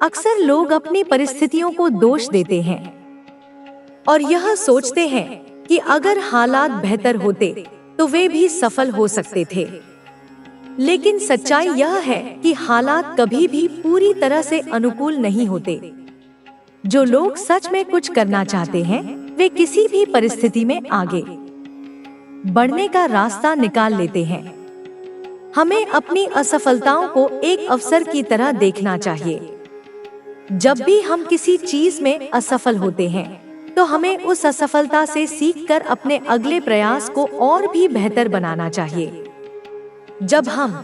अक्सर लोग अपनी परिस्थितियों को दोष देते हैं और यह सोचते हैं कि अगर हालात बेहतर होते तो वे भी सफल हो सकते थे। लेकिन सच्चाई यह है कि हालात कभी भी पूरी तरह से अनुकूल नहीं होते। जो लोग सच में कुछ करना चाहते हैं, वे किसी भी परिस्थिति में आगे बढ़ने का रास्ता निकाल लेते हैं। हमें अपनी असफलताओं को एक अवसर की तरह देखना चाहिए। जब भी हम किसी चीज में असफल होते हैं, तो हमें उस असफलता से सीखकर अपने अगले प्रयास को और भी बेहतर बनाना चाहिए। जब हम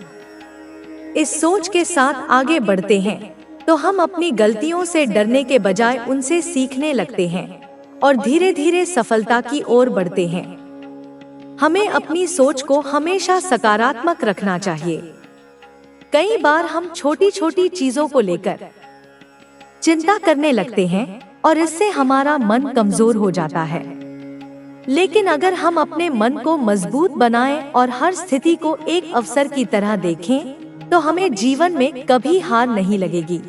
इस सोच के साथ आगे बढ़ते हैं, तो हम अपनी गलतियों से डरने के बजाय उनसे सीखने लगते हैं और धीरे धीरे सफलता की ओर बढ़ते हैं। हमें अपनी सोच को हमेशा सकारात्मक रखना चाहिए। कई बार हम छोटी छोटी चीजों को लेकर चिंता करने लगते हैं और इससे हमारा मन कमजोर हो जाता है। लेकिन अगर हम अपने मन को मजबूत बनाएं और हर स्थिति को एक अवसर की तरह देखें, तो हमें जीवन में कभी हार नहीं लगेगी।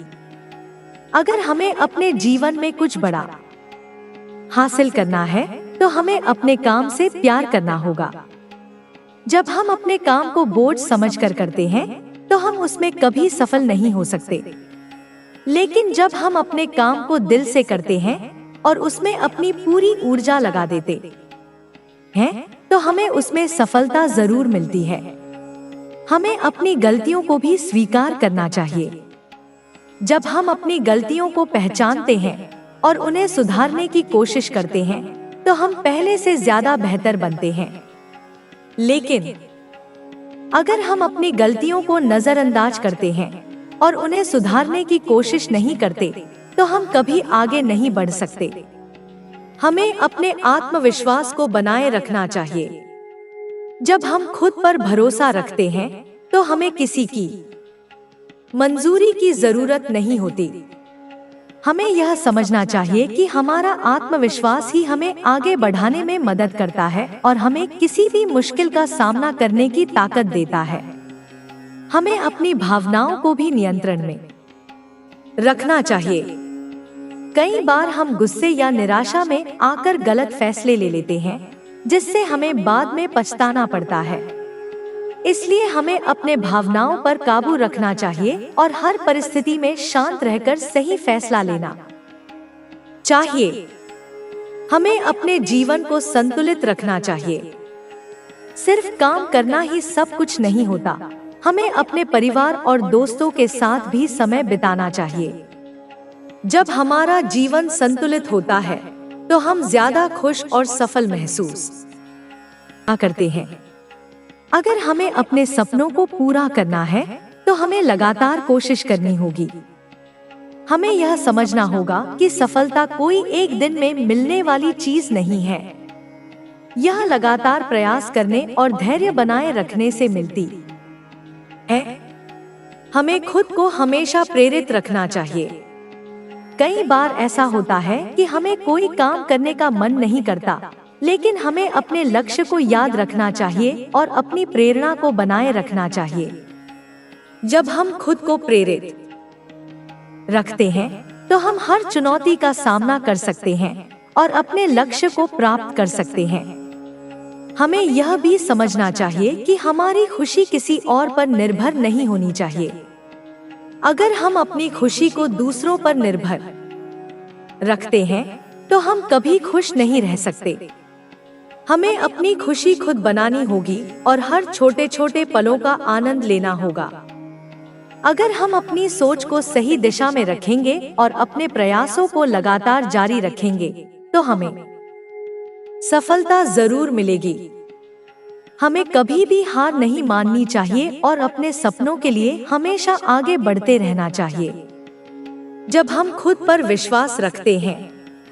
अगर हमें अपने जीवन में कुछ बड़ा हासिल करना है, तो हमें अपने काम से प्यार करना होगा। जब हम अपने काम को बोझ समझकर करते हैं, तो हम उसमें कभी सफल नहीं हो सकते। लेकिन जब हम अपने काम को दिल से करते हैं और उसमें अपनी पूरी ऊर्जा लगा देते हैं, तो हमें उसमें सफलता जरूर मिलती है। हमें अपनी गलतियों को भी स्वीकार करना चाहिए। जब हम अपनी गलतियों को पहचानते हैं और उन्हें सुधारने की कोशिश करते हैं, तो हम पहले से ज्यादा बेहतर बनते हैं। लेकिन अगर हम अपनी गलतियों को नजरअंदाज करते हैं और उन्हें सुधारने की कोशिश नहीं करते, तो हम कभी आगे नहीं बढ़ सकते। हमें अपने आत्मविश्वास को बनाए रखना चाहिए। जब हम खुद पर भरोसा रखते हैं, तो हमें किसी की मंजूरी की जरूरत नहीं होती। हमें यह समझना चाहिए कि हमारा आत्मविश्वास ही हमें आगे बढ़ाने में मदद करता है और हमें किसी भी मुश्किल का सामना करने की ताकत देता है। हमें अपनी भावनाओं को भी नियंत्रण में रखना चाहिए। कई बार हम गुस्से या निराशा में आकर गलत फैसले ले लेते हैं, जिससे हमें बाद में पछताना पड़ता है। इसलिए हमें अपने भावनाओं पर काबू रखना चाहिए और हर परिस्थिति में शांत रहकर सही फैसला लेना चाहिए। हमें अपने जीवन को संतुलित रखना चाहिए। सिर्फ काम करना ही सब कुछ नहीं होता। हमें अपने परिवार और दोस्तों के साथ भी समय बिताना चाहिए। जब हमारा जीवन संतुलित होता है, तो हम ज्यादा खुश और सफल महसूस करते हैं। अगर हमें अपने सपनों को पूरा करना है, तो हमें लगातार कोशिश करनी होगी। हमें यह समझना होगा कि सफलता कोई एक दिन में मिलने वाली चीज नहीं है। यह लगातार प्रयास करने और धैर्य बनाए रखने से मिलती है। हमें खुद को हमेशा प्रेरित रखना चाहिए। कई बार ऐसा होता है कि हमें कोई काम करने का मन नहीं करता, लेकिन हमें अपने लक्ष्य को याद रखना चाहिए और अपनी प्रेरणा को बनाए रखना चाहिए। जब हम खुद को प्रेरित रखते हैं, तो हम हर चुनौती का सामना कर सकते हैं और अपने लक्ष्य को प्राप्त कर सकते हैं। हमें यह भी समझना चाहिए कि हमारी खुशी किसी और पर निर्भर नहीं होनी चाहिए। अगर हम अपनी खुशी को दूसरों पर निर्भर रखते हैं, तो हम कभी खुश नहीं रह सकते। हमें अपनी खुशी खुद बनानी होगी और हर छोटे छोटे पलों का आनंद लेना होगा। अगर हम अपनी सोच को सही दिशा में रखेंगे और अपने प्रयासों को लगातार जारी रखेंगे, तो हमें सफलता जरूर मिलेगी। हमें कभी भी हार नहीं माननी चाहिए और अपने सपनों के लिए हमेशा आगे बढ़ते रहना चाहिए। जब हम खुद पर विश्वास रखते हैं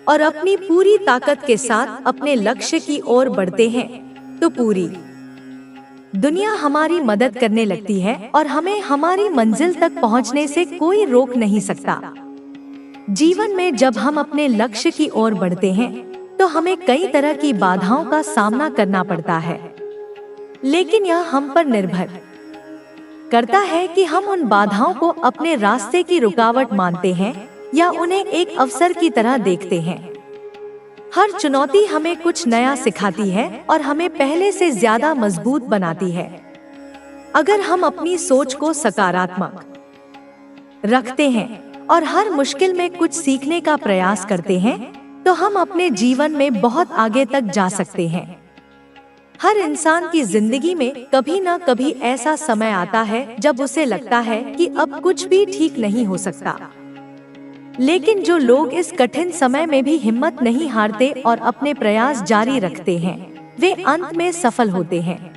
और अपनी पूरी ताकत के साथ अपने लक्ष्य की ओर बढ़ते हैं, तो पूरी दुनिया हमारी मदद करने लगती है और हमें हमारी मंजिल तक पहुंचने से कोई रोक नहीं सकता। जीवन में जब हम अपने लक्ष्य की ओर बढ़ते हैं, तो हमें कई तरह की बाधाओं का सामना करना पड़ता है, लेकिन यह हम पर निर्भर करता है कि हम उन बाधाओं को अपने रास्ते की रुकावट मानते हैं या उन्हें एक अवसर की तरह देखते हैं। हर चुनौती हमें कुछ नया सिखाती है और हमें पहले से ज्यादा मजबूत बनाती है। अगर हम अपनी सोच को सकारात्मक रखते हैं और हर मुश्किल में कुछ सीखने का प्रयास करते हैं, तो हम अपने जीवन में बहुत आगे तक जा सकते हैं। हर इंसान की जिंदगी में कभी न कभी ऐसा समय आता है जब उसे लगता है कि अब कुछ भी ठीक नहीं हो सकता। लेकिन जो लोग इस कठिन समय में भी हिम्मत नहीं हारते और अपने प्रयास जारी रखते हैं, वे अंत में सफल होते हैं।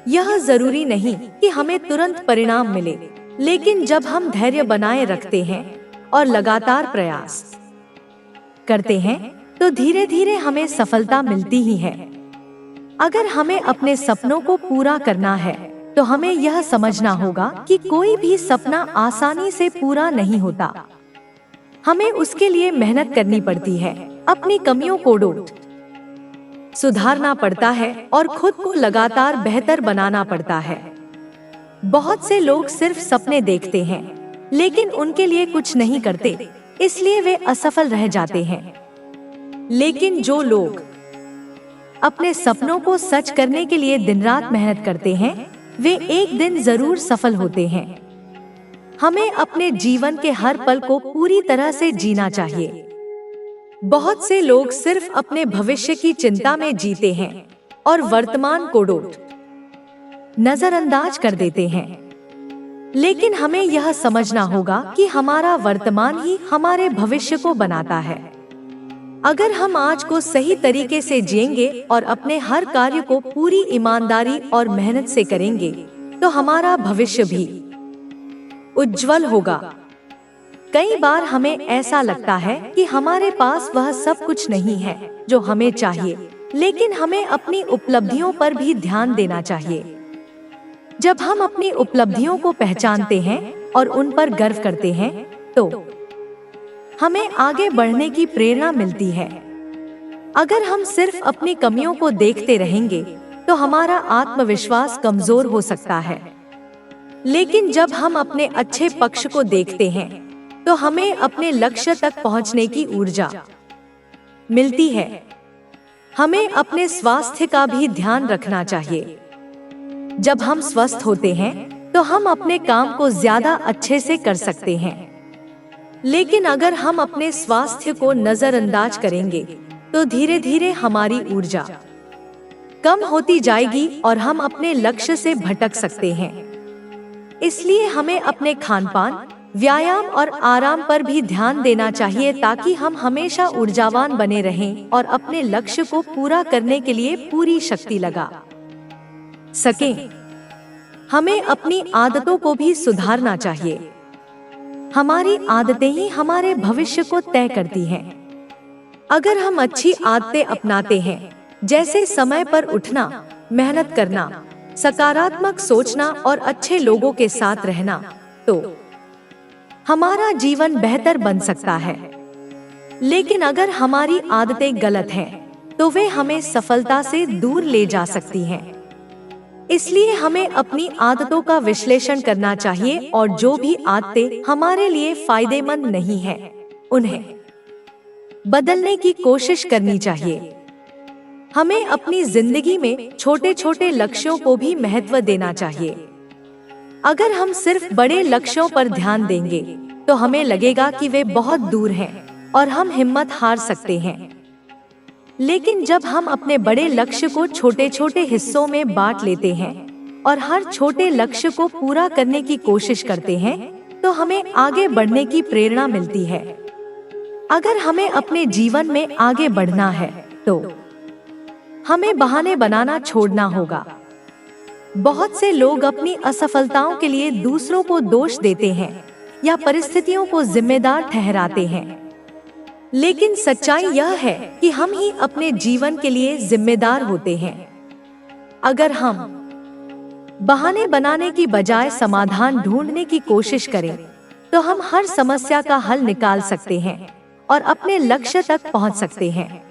यह जरूरी नहीं कि हमें तुरंत परिणाम मिले, लेकिन जब हम धैर्य बनाए रखते हैं और लगातार प्रयास करते हैं, तो धीरे धीरे हमें सफलता मिलती ही है। अगर हमें अपने सपनों को पूरा करना है, तो हमें यह समझना होगा कि कोई भी सपना आसानी से पूरा नहीं होता। हमें उसके लिए मेहनत करनी पड़ती है, अपनी कमियों को सुधारना पड़ता है और खुद को लगातार बेहतर बनाना पड़ता है। बहुत से लोग सिर्फ सपने देखते हैं, लेकिन उनके लिए कुछ नहीं करते, इसलिए वे असफल रह जाते हैं। लेकिन जो लोग अपने सपनों को सच करने के लिए दिन रात मेहनत करते हैं, वे एक दिन जरूर सफल होते हैं। हमें अपने जीवन के हर पल को पूरी तरह से जीना चाहिए। बहुत से लोग सिर्फ अपने भविष्य की चिंता में जीते हैं और वर्तमान को नजरअंदाज कर देते हैं। लेकिन हमें यह समझना होगा कि हमारा वर्तमान ही हमारे भविष्य को बनाता है। अगर हम आज को सही तरीके से जिएंगे और अपने हर कार्य को पूरी ईमानदारी और मेहनत से करेंगे, तो हमारा भविष्य भी उज्जवल होगा। कई बार हमें ऐसा लगता है कि हमारे पास वह सब कुछ नहीं है जो हमें चाहिए, लेकिन हमें अपनी उपलब्धियों पर भी ध्यान देना चाहिए। जब हम अपनी उपलब्धियों को पहचानते हैं और उन पर गर्व करते हैं, तो हमें आगे बढ़ने की प्रेरणा मिलती है। अगर हम सिर्फ अपनी कमियों को देखते रहेंगे, तो हमारा आत्मविश्वास कमजोर हो सकता है। लेकिन जब हम अपने अच्छे पक्ष को देखते हैं, तो हमें अपने लक्ष्य तक पहुंचने की ऊर्जा मिलती है। हमें अपने स्वास्थ्य का भी ध्यान रखना चाहिए। जब हम स्वस्थ होते हैं, तो हम अपने काम को ज्यादा अच्छे से कर सकते हैं। लेकिन अगर हम अपने स्वास्थ्य को नजरअंदाज करेंगे, तो धीरे धीरे हमारी ऊर्जा कम होती जाएगी और हम अपने लक्ष्य से भटक सकते हैं। इसलिए हमें अपने खानपान, व्यायाम और आराम पर भी ध्यान देना चाहिए, ताकि हम हमेशा ऊर्जावान बने रहें और अपने लक्ष्य को पूरा करने के लिए पूरी शक्ति लगा सकें। हमें अपनी आदतों को भी सुधारना चाहिए। हमारी आदतें ही हमारे भविष्य को तय करती हैं। अगर हम अच्छी आदतें अपनाते हैं, जैसे समय पर उठना, मेहनत करना, सकारात्मक सोचना और अच्छे लोगों के साथ रहना, तो हमारा जीवन बेहतर बन सकता है। लेकिन अगर हमारी आदतें गलत हैं, तो वे हमें सफलता से दूर ले जा सकती हैं। इसलिए हमें अपनी आदतों का विश्लेषण करना चाहिए और जो भी आदतें हमारे लिए फायदेमंद नहीं हैं, उन्हें बदलने की कोशिश करनी चाहिए। हमें अपनी जिंदगी में छोटे छोटे लक्ष्यों को भी महत्व देना चाहिए। अगर हम सिर्फ बड़े लक्ष्यों पर ध्यान देंगे, तो हमें लगेगा कि वे बहुत दूर हैं और हम हिम्मत हार सकते हैं। लेकिन जब हम अपने बड़े लक्ष्य को छोटे छोटे हिस्सों में बांट लेते हैं और हर छोटे लक्ष्य को पूरा करने की कोशिश करते हैं, तो हमें आगे बढ़ने की प्रेरणा मिलती है। अगर हमें अपने जीवन में आगे बढ़ना है, तो हमें बहाने बनाना छोड़ना होगा। बहुत से लोग अपनी असफलताओं के लिए दूसरों को दोष देते हैं या परिस्थितियों को जिम्मेदार ठहराते हैं। लेकिन सच्चाई यह है कि हम ही अपने जीवन के लिए जिम्मेदार होते हैं। अगर हम बहाने बनाने की बजाय समाधान ढूंढने की कोशिश करें, तो हम हर समस्या का हल निकाल सकते हैं और अपने लक्ष्य तक पहुंच सकते हैं।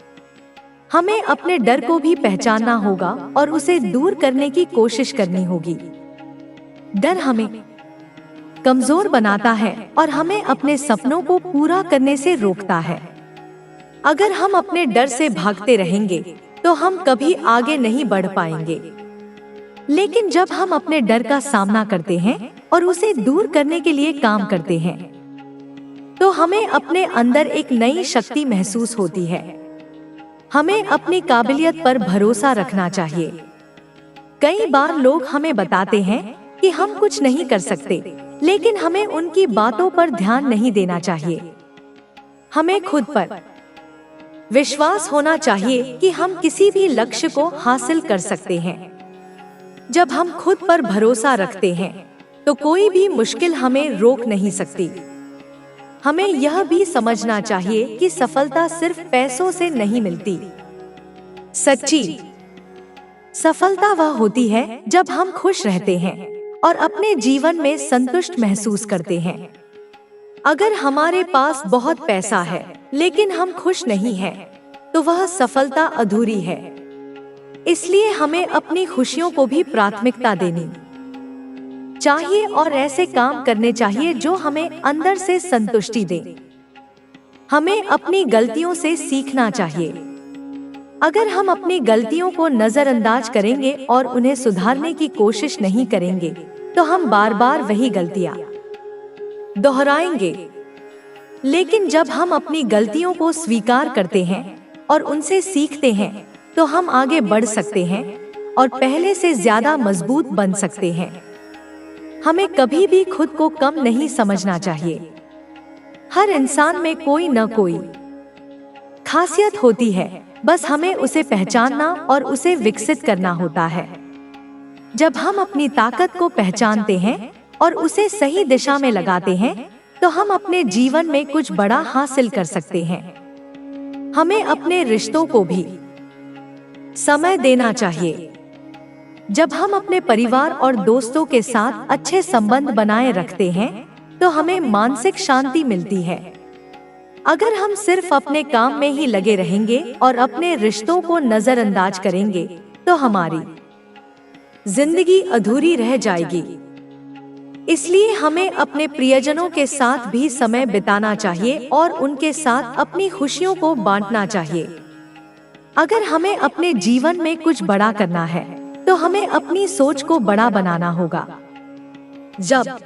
हमें अपने डर को भी पहचानना होगा और उसे दूर करने की कोशिश करनी होगी। डर हमें कमजोर बनाता है और हमें अपने सपनों को पूरा करने से रोकता है। अगर हम अपने डर से भागते रहेंगे, तो हम कभी आगे नहीं बढ़ पाएंगे। लेकिन जब हम अपने डर का सामना करते हैं और उसे दूर करने के लिए काम करते हैं, तो हमें अपने अंदर एक नई शक्ति महसूस होती है। हमें अपनी काबिलियत पर भरोसा रखना चाहिए। कई बार लोग हमें बताते हैं कि हम कुछ नहीं कर सकते, लेकिन हमें उनकी बातों पर ध्यान नहीं देना चाहिए। हमें खुद पर विश्वास होना चाहिए कि हम किसी भी लक्ष्य को हासिल कर सकते हैं। जब हम खुद पर भरोसा रखते हैं, तो कोई भी मुश्किल हमें रोक नहीं सकती। हमें यह भी समझना चाहिए कि सफलता सिर्फ पैसों से नहीं मिलती। सच्ची सफलता वह होती है जब हम खुश रहते हैं और अपने जीवन में संतुष्ट महसूस करते हैं। अगर हमारे पास बहुत पैसा है, लेकिन हम खुश नहीं हैं, तो वह सफलता अधूरी है। इसलिए हमें अपनी खुशियों को भी प्राथमिकता देनी चाहिए और ऐसे काम करने चाहिए जो हमें अंदर से संतुष्टि दे। हमें अपनी गलतियों से सीखना चाहिए। अगर हम अपनी गलतियों को नजरअंदाज करेंगे और उन्हें सुधारने की कोशिश नहीं करेंगे, तो हम बार बार वही गलतियां दोहराएंगे। लेकिन जब हम अपनी गलतियों को स्वीकार करते हैं और उनसे सीखते हैं, तो हम आगे बढ़ सकते हैं और पहले से ज्यादा मजबूत बन सकते हैं। हमें कभी भी खुद को कम नहीं समझना चाहिए। हर इंसान में कोई न कोई खासियत होती है, बस हमें उसे पहचानना और उसे विकसित करना होता है। जब हम अपनी ताकत को पहचानते हैं और उसे सही दिशा में लगाते हैं, तो हम अपने जीवन में कुछ बड़ा हासिल कर सकते हैं। हमें अपने रिश्तों को भी समय देना चाहिए। जब हम अपने परिवार और दोस्तों के साथ अच्छे संबंध बनाए रखते हैं, तो हमें मानसिक शांति मिलती है। अगर हम सिर्फ अपने काम में ही लगे रहेंगे और अपने रिश्तों को नजरअंदाज करेंगे, तो हमारी जिंदगी अधूरी रह जाएगी। इसलिए हमें अपने प्रियजनों के साथ भी समय बिताना चाहिए और उनके साथ अपनी खुशियों को बांटना चाहिए। अगर हमें अपने जीवन में कुछ बड़ा करना है, तो हमें अपनी सोच को बड़ा बनाना होगा। जब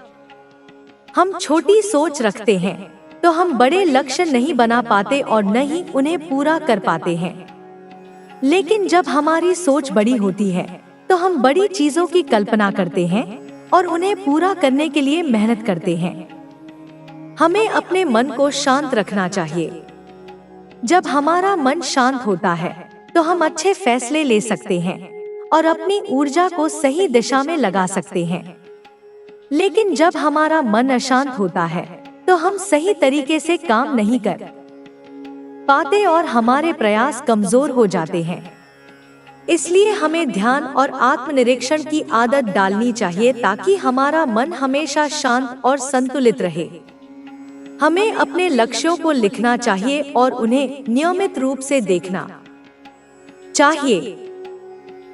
हम छोटी सोच रखते हैं, तो हम बड़े लक्ष्य नहीं बना पाते और न ही उन्हें पूरा कर पाते हैं। लेकिन जब हमारी सोच बड़ी होती है, तो हम बड़ी चीजों की कल्पना करते हैं और उन्हें पूरा करने के लिए मेहनत करते हैं। हमें अपने मन को शांत रखना चाहिए। जब हमारा मन शांत होता है, तो हम अच्छे फैसले ले सकते हैं और अपनी ऊर्जा को सही दिशा में लगा सकते हैं। लेकिन जब हमारा मन अशांत होता है, तो हम सही तरीके से काम नहीं कर पाते और हमारे प्रयास कमजोर हो जाते हैं। इसलिए हमें ध्यान और आत्मनिरीक्षण की आदत डालनी चाहिए, ताकि हमारा मन हमेशा शांत और संतुलित रहे। हमें अपने लक्ष्यों को लिखना चाहिए और उन्हें नियमित रूप से देखना चाहिए।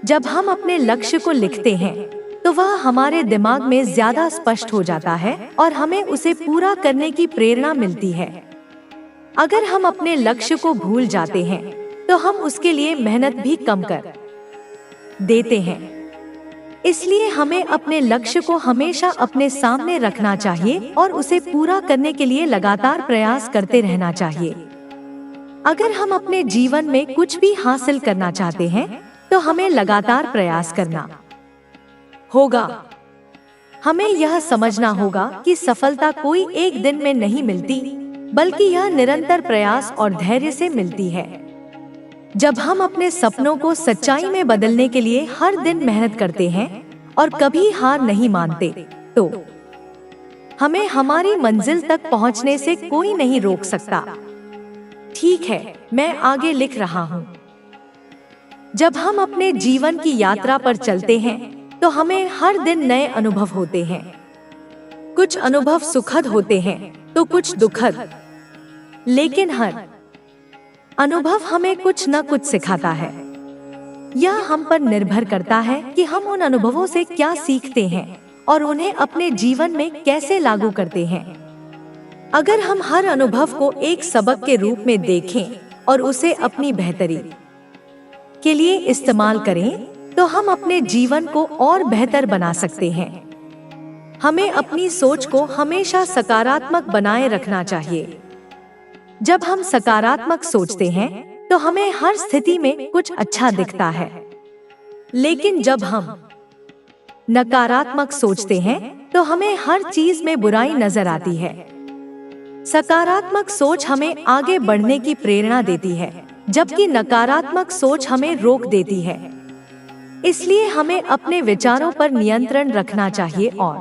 जब हम अपने लक्ष्य को लिखते हैं, तो वह हमारे दिमाग में ज्यादा स्पष्ट हो जाता है और हमें उसे पूरा करने की प्रेरणा मिलती है। अगर हम अपने लक्ष्य को भूल जाते हैं, तो हम उसके लिए मेहनत भी कम कर देते हैं। इसलिए हमें अपने लक्ष्य को हमेशा अपने सामने रखना चाहिए और उसे पूरा करने के लिए लगातार प्रयास करते रहना चाहिए। अगर हम अपने जीवन में कुछ भी हासिल करना चाहते हैं, तो हमें लगातार प्रयास करना होगा। हमें यह समझना होगा कि सफलता कोई एक दिन में नहीं मिलती, बल्कि यह निरंतर प्रयास और धैर्य से मिलती है। जब हम अपने सपनों को सच्चाई में बदलने के लिए हर दिन मेहनत करते हैं और कभी हार नहीं मानते, तो हमें हमारी मंजिल तक पहुंचने से कोई नहीं रोक सकता। ठीक है, मैं आगे लिख रहा हूँ। जब हम अपने जीवन की यात्रा पर चलते हैं, तो हमें हर दिन नए अनुभव होते हैं। कुछ अनुभव सुखद होते हैं, तो कुछ दुखद, लेकिन हर अनुभव हमें कुछ न कुछ सिखाता है। यह हम पर निर्भर करता है कि हम उन अनुभवों से क्या सीखते हैं और उन्हें अपने जीवन में कैसे लागू करते हैं। अगर हम हर अनुभव को एक सबक के रूप में देखें और उसे अपनी बेहतरी के लिए इस्तेमाल करें, तो हम अपने जीवन को और बेहतर बना सकते हैं। हमें अपनी सोच को हमेशा सकारात्मक बनाए रखना चाहिए। जब हम सकारात्मक सोचते हैं, तो हमें हर स्थिति में कुछ अच्छा दिखता है। लेकिन जब हम नकारात्मक सोचते हैं, तो हमें हर चीज में बुराई नजर आती है। सकारात्मक सोच हमें आगे बढ़ने की प्रेरणा देती है, जबकि नकारात्मक सोच हमें रोक देती है। इसलिए हमें अपने विचारों पर नियंत्रण रखना चाहिए और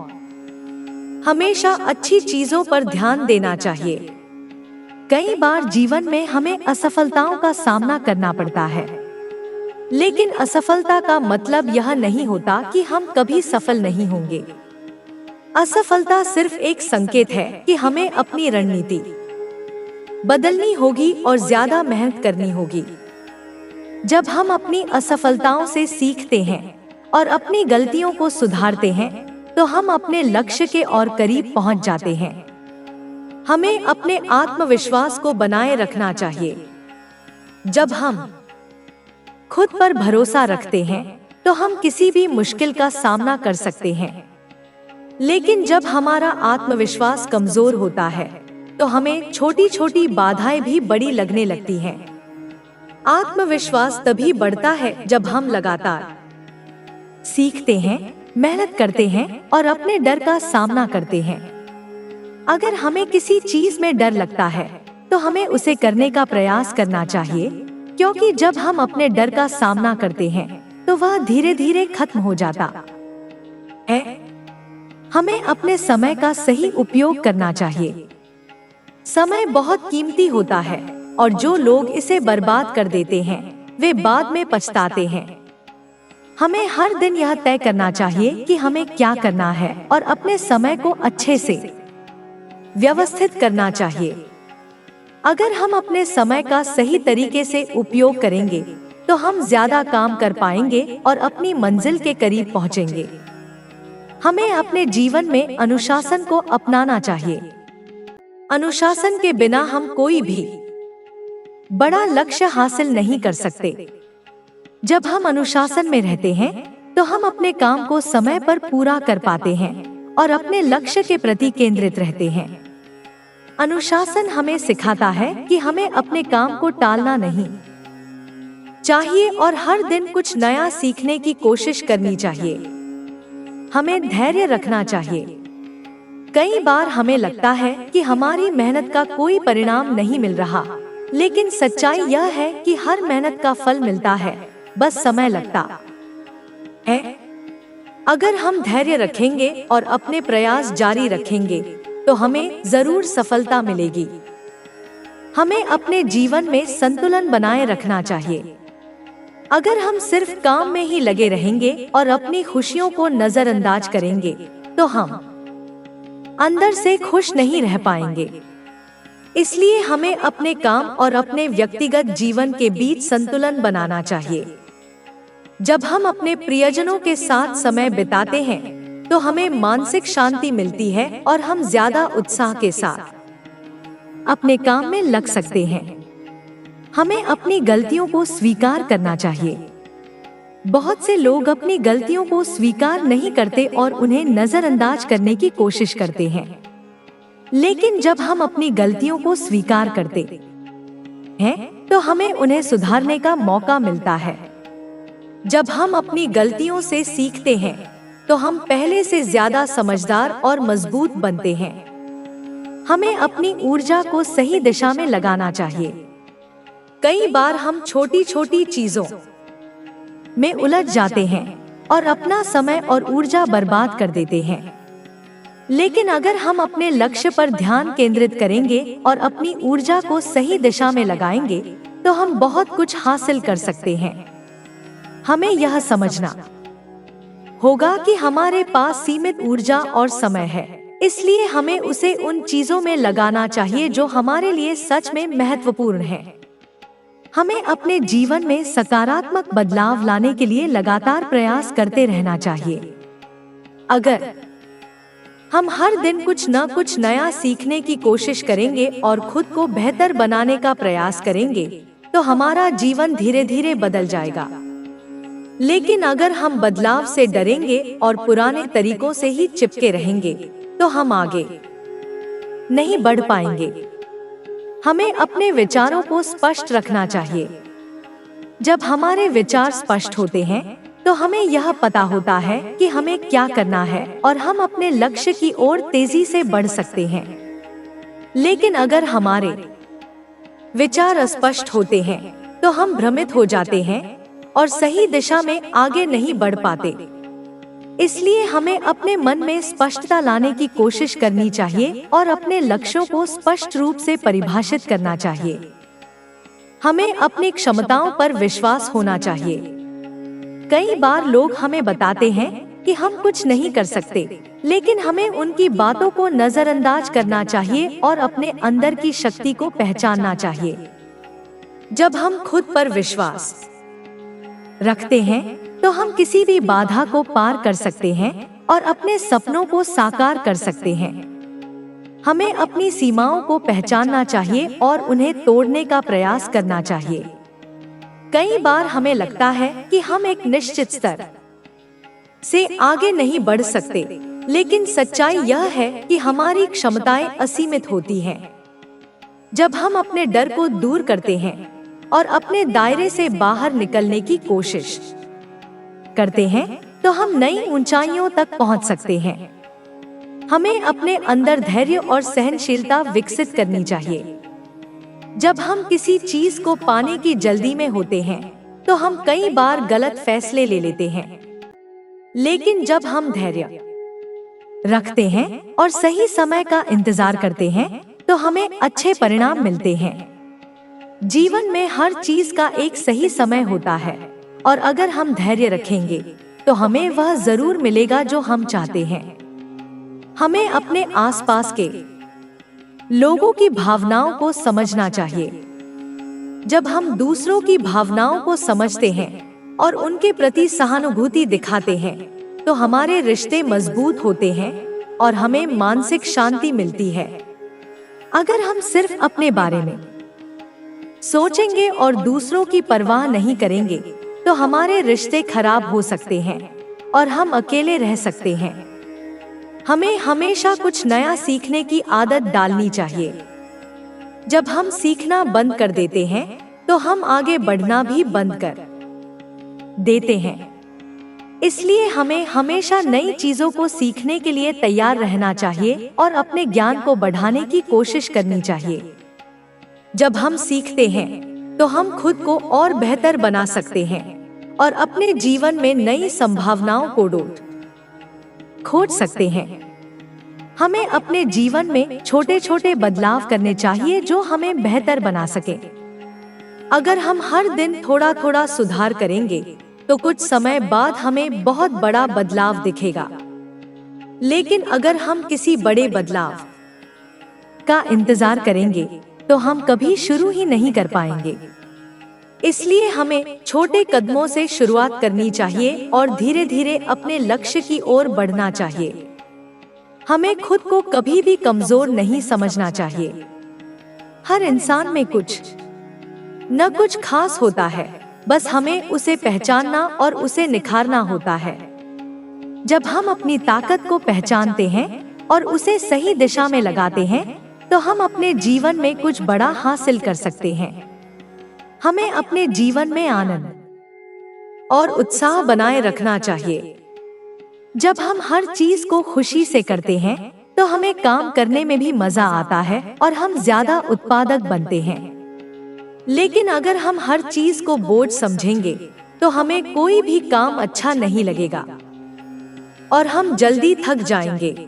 हमेशा अच्छी चीजों पर ध्यान देना चाहिए। कई बार जीवन में हमें असफलताओं का सामना करना पड़ता है, लेकिन असफलता का मतलब यह नहीं होता कि हम कभी सफल नहीं होंगे। असफलता सिर्फ एक संकेत है कि हमें अपनी रणनीति बदलनी होगी और ज्यादा मेहनत करनी होगी। जब हम अपनी असफलताओं से सीखते हैं और अपनी गलतियों को सुधारते हैं, तो हम अपने लक्ष्य के और करीब पहुंच जाते हैं। हमें अपने आत्मविश्वास को बनाए रखना चाहिए। जब हम खुद पर भरोसा रखते हैं, तो हम किसी भी मुश्किल का सामना कर सकते हैं। लेकिन जब हमारा आत्मविश्वास कमजोर होता है तो हमें छोटी छोटी बाधाएं भी बड़ी लगने लगती हैं। आत्मविश्वास तभी बढ़ता है जब हम लगातार सीखते हैं, मेहनत करते हैं और अपने डर का सामना करते हैं। अगर हमें किसी चीज में डर लगता है तो हमें उसे करने का प्रयास करना चाहिए, क्योंकि जब हम अपने डर का सामना करते हैं तो वह धीरे धीरे खत्म हो जाता है। हमें अपने समय का सही उपयोग करना चाहिए। समय बहुत कीमती होता है और जो लोग इसे बर्बाद कर देते हैं वे बाद में पछताते हैं। हमें हर दिन यह तय करना चाहिए कि हमें क्या करना है और अपने समय को अच्छे से व्यवस्थित करना चाहिए। अगर हम अपने समय का सही तरीके से उपयोग करेंगे तो हम ज्यादा काम कर पाएंगे और अपनी मंजिल के करीब पहुंचेंगे। हमें अपने जीवन में अनुशासन को अपनाना चाहिए। अनुशासन के बिना हम कोई भी बड़ा लक्ष्य हासिल नहीं कर सकते। जब हम अनुशासन में रहते हैं तो हम अपने काम को समय पर पूरा कर पाते हैं और अपने लक्ष्य के प्रति केंद्रित रहते हैं। अनुशासन हमें सिखाता है कि हमें अपने काम को टालना नहीं चाहिए और हर दिन कुछ नया सीखने की कोशिश करनी चाहिए। हमें धैर्य रखना चाहिए। कई बार हमें लगता है कि हमारी मेहनत का कोई परिणाम नहीं मिल रहा, लेकिन सच्चाई यह है कि हर मेहनत का फल मिलता है, बस समय लगता है। अगर हम धैर्य रखेंगे और अपने प्रयास जारी रखेंगे तो हमें जरूर सफलता मिलेगी। हमें अपने जीवन में संतुलन बनाए रखना चाहिए। अगर हम सिर्फ काम में ही लगे रहेंगे और अपनी खुशियों को नजरअंदाज करेंगे तो हम अंदर से खुश नहीं रह पाएंगे। इसलिए हमें अपने काम और अपने व्यक्तिगत जीवन के बीच संतुलन बनाना चाहिए। जब हम अपने प्रियजनों के साथ समय बिताते हैं तो हमें मानसिक शांति मिलती है और हम ज्यादा उत्साह के साथ अपने काम में लग सकते हैं। हमें अपनी गलतियों को स्वीकार करना चाहिए। बहुत से लोग अपनी गलतियों को स्वीकार नहीं करते और उन्हें नजरअंदाज करने की कोशिश करते हैं। लेकिन जब हम अपनी गलतियों को स्वीकार करते हैं तो हमें उन्हें सुधारने का मौका मिलता है। जब हम अपनी गलतियों से सीखते हैं तो हम पहले से ज्यादा समझदार और मजबूत बनते हैं। हमें अपनी ऊर्जा को सही दिशा में लगाना चाहिए। कई बार हम छोटी छोटी चीजों में उलझ जाते हैं और अपना समय और ऊर्जा बर्बाद कर देते हैं। लेकिन अगर हम अपने लक्ष्य पर ध्यान केंद्रित करेंगे और अपनी ऊर्जा को सही दिशा में लगाएंगे तो हम बहुत कुछ हासिल कर सकते हैं। हमें यह समझना होगा कि हमारे पास सीमित ऊर्जा और समय है, इसलिए हमें उसे उन चीजों में लगाना चाहिए जो हमारे लिए सच में महत्वपूर्ण है। हमें अपने जीवन में सकारात्मक बदलाव लाने के लिए लगातार प्रयास करते रहना चाहिए। अगर हम हर दिन कुछ न कुछ नया सीखने की कोशिश करेंगे और खुद को बेहतर बनाने का प्रयास करेंगे तो हमारा जीवन धीरे धीरे बदल जाएगा। लेकिन अगर हम बदलाव से डरेंगे और पुराने तरीकों से ही चिपके रहेंगे तो हम आगे नहीं बढ़ पाएंगे। हमें अपने विचारों को स्पष्ट रखना चाहिए। जब हमारे विचार स्पष्ट होते हैं तो हमें यह पता होता है कि हमें क्या करना है और हम अपने लक्ष्य की ओर तेजी से बढ़ सकते हैं। लेकिन अगर हमारे विचार अस्पष्ट होते हैं तो हम भ्रमित हो जाते हैं और सही दिशा में आगे नहीं बढ़ पाते। इसलिए हमें अपने मन में स्पष्टता लाने की कोशिश करनी चाहिए और अपने लक्ष्यों को स्पष्ट रूप से परिभाषित करना चाहिए। हमें अपनी क्षमताओं पर विश्वास होना चाहिए। कई बार लोग हमें बताते हैं कि हम कुछ नहीं कर सकते, लेकिन हमें उनकी बातों को नजरअंदाज करना चाहिए और अपने अंदर की शक्ति को पहचानना चाहिए। जब हम खुद पर विश्वास रखते हैं तो हम किसी भी बाधा को पार कर सकते हैं और अपने सपनों को साकार कर सकते हैं। हमें अपनी सीमाओं को पहचानना चाहिए और उन्हें तोड़ने का प्रयास करना चाहिए। कई बार हमें लगता है कि हम एक निश्चित स्तर से आगे नहीं बढ़ सकते, लेकिन सच्चाई यह है कि हमारी क्षमताएं असीमित होती हैं। जब हम अपने डर को दूर करते हैं और अपने दायरे से बाहर निकलने की कोशिश करते हैं, तो हम नई ऊंचाइयों तक पहुंच सकते हैं। हमें अपने अंदर धैर्य और सहनशीलता विकसित करनी चाहिए। जब हम किसी चीज को पाने की जल्दी में होते हैं, तो हम कई बार गलत फैसले ले लेते हैं। लेकिन जब हम धैर्य रखते हैं और सही समय का इंतजार करते हैं, तो हमें अच्छे परिणाम मिलते हैं। जीवन में हर चीज का एक सही समय होता है, और अगर हम धैर्य रखेंगे तो हमें वह जरूर मिलेगा जो हम चाहते हैं। हमें अपने आसपास के लोगों की भावनाओं को समझना चाहिए। जब हम दूसरों की भावनाओं को समझते हैं और उनके प्रति सहानुभूति दिखाते हैं, तो हमारे रिश्ते मजबूत होते हैं और हमें मानसिक शांति मिलती है। अगर हम सिर्फ अपने बारे में सोचेंगे और दूसरों की परवाह नहीं करेंगे, तो हमारे रिश्ते खराब हो सकते हैं और हम अकेले रह सकते हैं। हमें हमेशा कुछ नया सीखने की आदत डालनी चाहिए। जब हम सीखना बंद कर देते हैं, तो हम आगे बढ़ना भी बंद कर देते हैं। इसलिए हमें हमेशा नई चीजों को सीखने के लिए तैयार रहना चाहिए और अपने ज्ञान को बढ़ाने की कोशिश करनी चाहिए। जब हम सीखते हैं, तो हम खुद को और बेहतर बना सकते हैं और अपने जीवन में नई संभावनाओं को खोज सकते हैं। हमें अपने जीवन में छोटे छोटे बदलाव करने चाहिए जो हमें बेहतर बना सके। अगर हम हर दिन थोड़ा थोड़ा सुधार करेंगे, तो कुछ समय बाद हमें बहुत बड़ा बदलाव दिखेगा। लेकिन अगर हम किसी बड़े बदलाव का इंतजार करेंगे, तो हम कभी शुरू ही नहीं कर पाएंगे। इसलिए हमें छोटे कदमों से शुरुआत करनी चाहिए और धीरे धीरे अपने लक्ष्य की ओर बढ़ना चाहिए। हमें खुद को कभी भी कमजोर नहीं समझना चाहिए। हर इंसान में कुछ न कुछ खास होता है, बस हमें उसे पहचानना और उसे निखारना होता है। जब हम अपनी ताकत को पहचानते हैं और उसे सही दिशा में लगाते हैं, तो हम अपने जीवन में कुछ बड़ा हासिल कर सकते हैं। हमें अपने जीवन में आनंद और उत्साह बनाए रखना चाहिए। जब हम हर चीज को खुशी से करते हैं, तो हमें काम करने में भी मजा आता है और हम ज्यादा उत्पादक बनते हैं। लेकिन अगर हम हर चीज को बोझ समझेंगे, तो हमें कोई भी काम अच्छा नहीं लगेगा और हम जल्दी थक जाएंगे।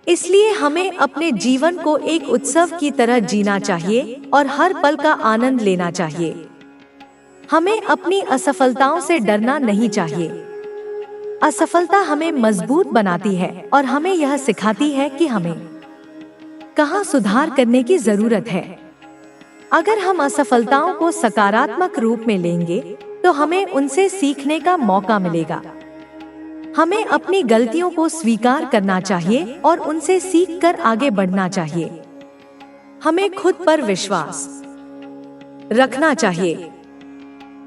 इसलिए हमें अपने जीवन को एक उत्सव की तरह जीना चाहिए और हर पल का आनंद लेना चाहिए। हमें अपनी असफलताओं से डरना नहीं चाहिए। असफलता हमें मजबूत बनाती है और हमें यह सिखाती है कि हमें कहाँ सुधार करने की जरूरत है। अगर हम असफलताओं को सकारात्मक रूप में लेंगे, तो हमें उनसे सीखने का मौका मिलेगा। हमें अपनी गलतियों को स्वीकार करना चाहिए और उनसे सीखकर आगे बढ़ना चाहिए। हमें खुद पर विश्वास रखना चाहिए।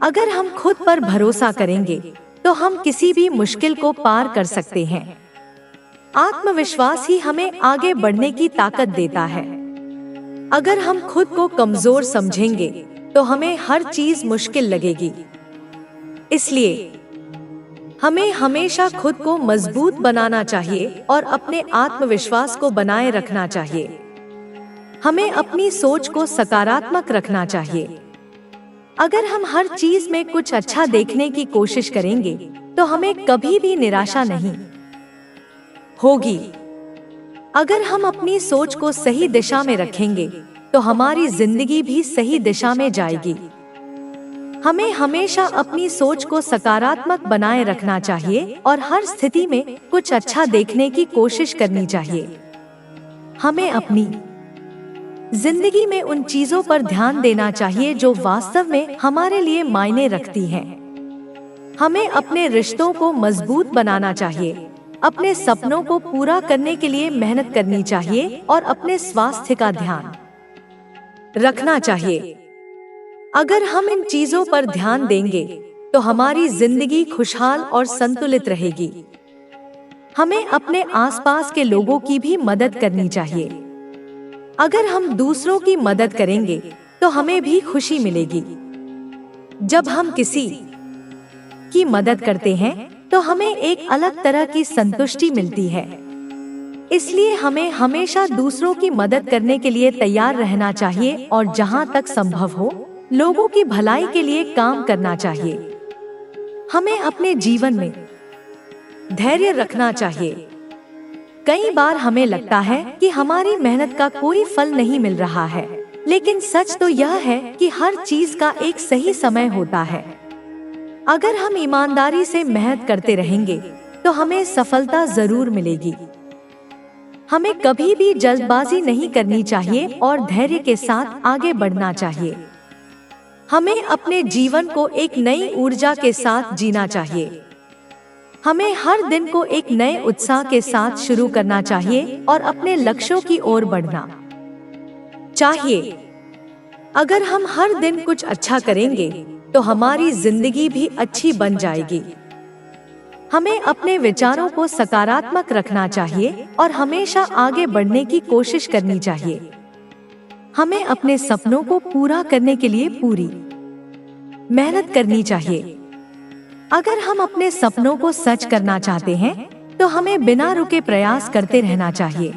अगर हम खुद पर भरोसा करेंगे, तो हम किसी भी मुश्किल को पार कर सकते हैं। आत्मविश्वास ही हमें आगे बढ़ने की ताकत देता है। अगर हम खुद को कमजोर समझेंगे, तो हमें हर चीज मुश्किल लगेगी। इसलिए हमें हमेशा खुद को मजबूत बनाना चाहिए और अपने आत्मविश्वास को बनाए रखना चाहिए। हमें अपनी सोच को सकारात्मक रखना चाहिए। अगर हम हर चीज में कुछ अच्छा देखने की कोशिश करेंगे, तो हमें कभी भी निराशा नहीं होगी। अगर हम अपनी सोच को सही दिशा में रखेंगे, तो हमारी जिंदगी भी सही दिशा में जाएगी। हमें हमेशा अपनी सोच को सकारात्मक बनाए रखना चाहिए और हर स्थिति में कुछ अच्छा देखने की कोशिश करनी चाहिए। हमें अपनी जिंदगी में उन चीजों पर ध्यान देना चाहिए जो वास्तव में हमारे लिए मायने रखती हैं। हमें अपने रिश्तों को मजबूत बनाना चाहिए, अपने सपनों को पूरा करने के लिए मेहनत करनी चाहिए और अपने स्वास्थ्य का ध्यान रखना चाहिए। अगर हम इन चीजों पर ध्यान देंगे, तो हमारी जिंदगी खुशहाल और संतुलित रहेगी। हमें अपने आसपास के लोगों की भी मदद करनी चाहिए। अगर हम दूसरों की मदद करेंगे तो हमें भी खुशी मिलेगी। जब हम किसी की मदद करते हैं तो हमें एक अलग तरह की संतुष्टि मिलती है। इसलिए हमें हमेशा दूसरों की मदद करने के लिए तैयार रहना चाहिए और जहां तक संभव हो लोगों की भलाई के लिए काम करना चाहिए। हमें अपने जीवन में धैर्य रखना चाहिए। कई बार हमें लगता है कि हमारी मेहनत का कोई फल नहीं मिल रहा है, लेकिन सच तो यह है कि हर चीज का एक सही समय होता है। अगर हम ईमानदारी से मेहनत करते रहेंगे तो हमें सफलता जरूर मिलेगी। हमें कभी भी जल्दबाजी नहीं करनी चाहिए और धैर्य के साथ आगे बढ़ना चाहिए। हमें अपने जीवन को एक नई ऊर्जा के साथ जीना चाहिए। हमें हर दिन को एक नए उत्साह के साथ शुरू करना चाहिए और अपने लक्ष्यों की ओर बढ़ना चाहिए। अगर हम हर दिन कुछ अच्छा करेंगे तो हमारी जिंदगी भी अच्छी बन जाएगी। हमें अपने विचारों को सकारात्मक रखना चाहिए और हमेशा आगे बढ़ने की कोशिश करनी चाहिए। हमें अपने सपनों को पूरा करने के लिए पूरी मेहनत करनी चाहिए। अगर हम अपने सपनों को सच करना चाहते हैं तो हमें बिना रुके प्रयास करते रहना चाहिए।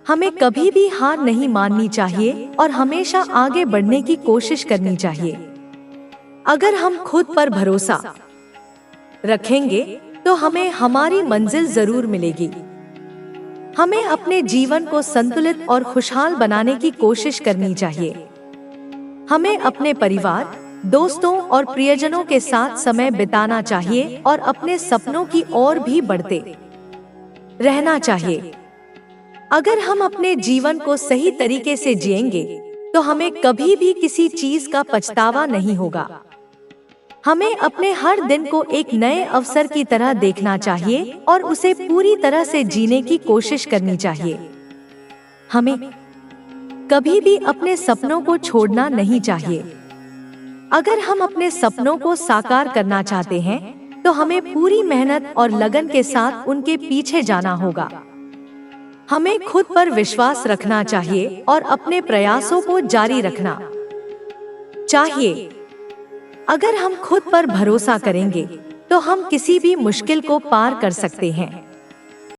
हमें कभी भी हार नहीं माननी चाहिए और हमेशा आगे बढ़ने की कोशिश करनी चाहिए। अगर हम खुद पर भरोसा रखेंगे तो हमें हमारी मंजिल जरूर मिलेगी। हमें अपने जीवन को संतुलित और खुशहाल बनाने की कोशिश करनी चाहिए। हमें अपने परिवार, दोस्तों और प्रियजनों के साथ समय बिताना चाहिए और अपने सपनों की ओर भी बढ़ते रहना चाहिए। अगर हम अपने जीवन को सही तरीके से जिएंगे तो हमें कभी भी किसी चीज का पछतावा नहीं होगा। हमें अपने हर दिन को एक नए अवसर की तरह देखना चाहिए और उसे पूरी तरह से जीने की कोशिश करनी चाहिए। हमें कभी भी अपने सपनों को छोड़ना नहीं चाहिए। अगर हम अपने सपनों को साकार करना चाहते हैं तो हमें पूरी मेहनत और लगन के साथ उनके पीछे जाना होगा। हमें खुद पर विश्वास रखना चाहिए और अपने प्रयासों को जारी रखना चाहिए। अगर हम खुद पर भरोसा करेंगे तो हम किसी भी मुश्किल को पार कर सकते हैं।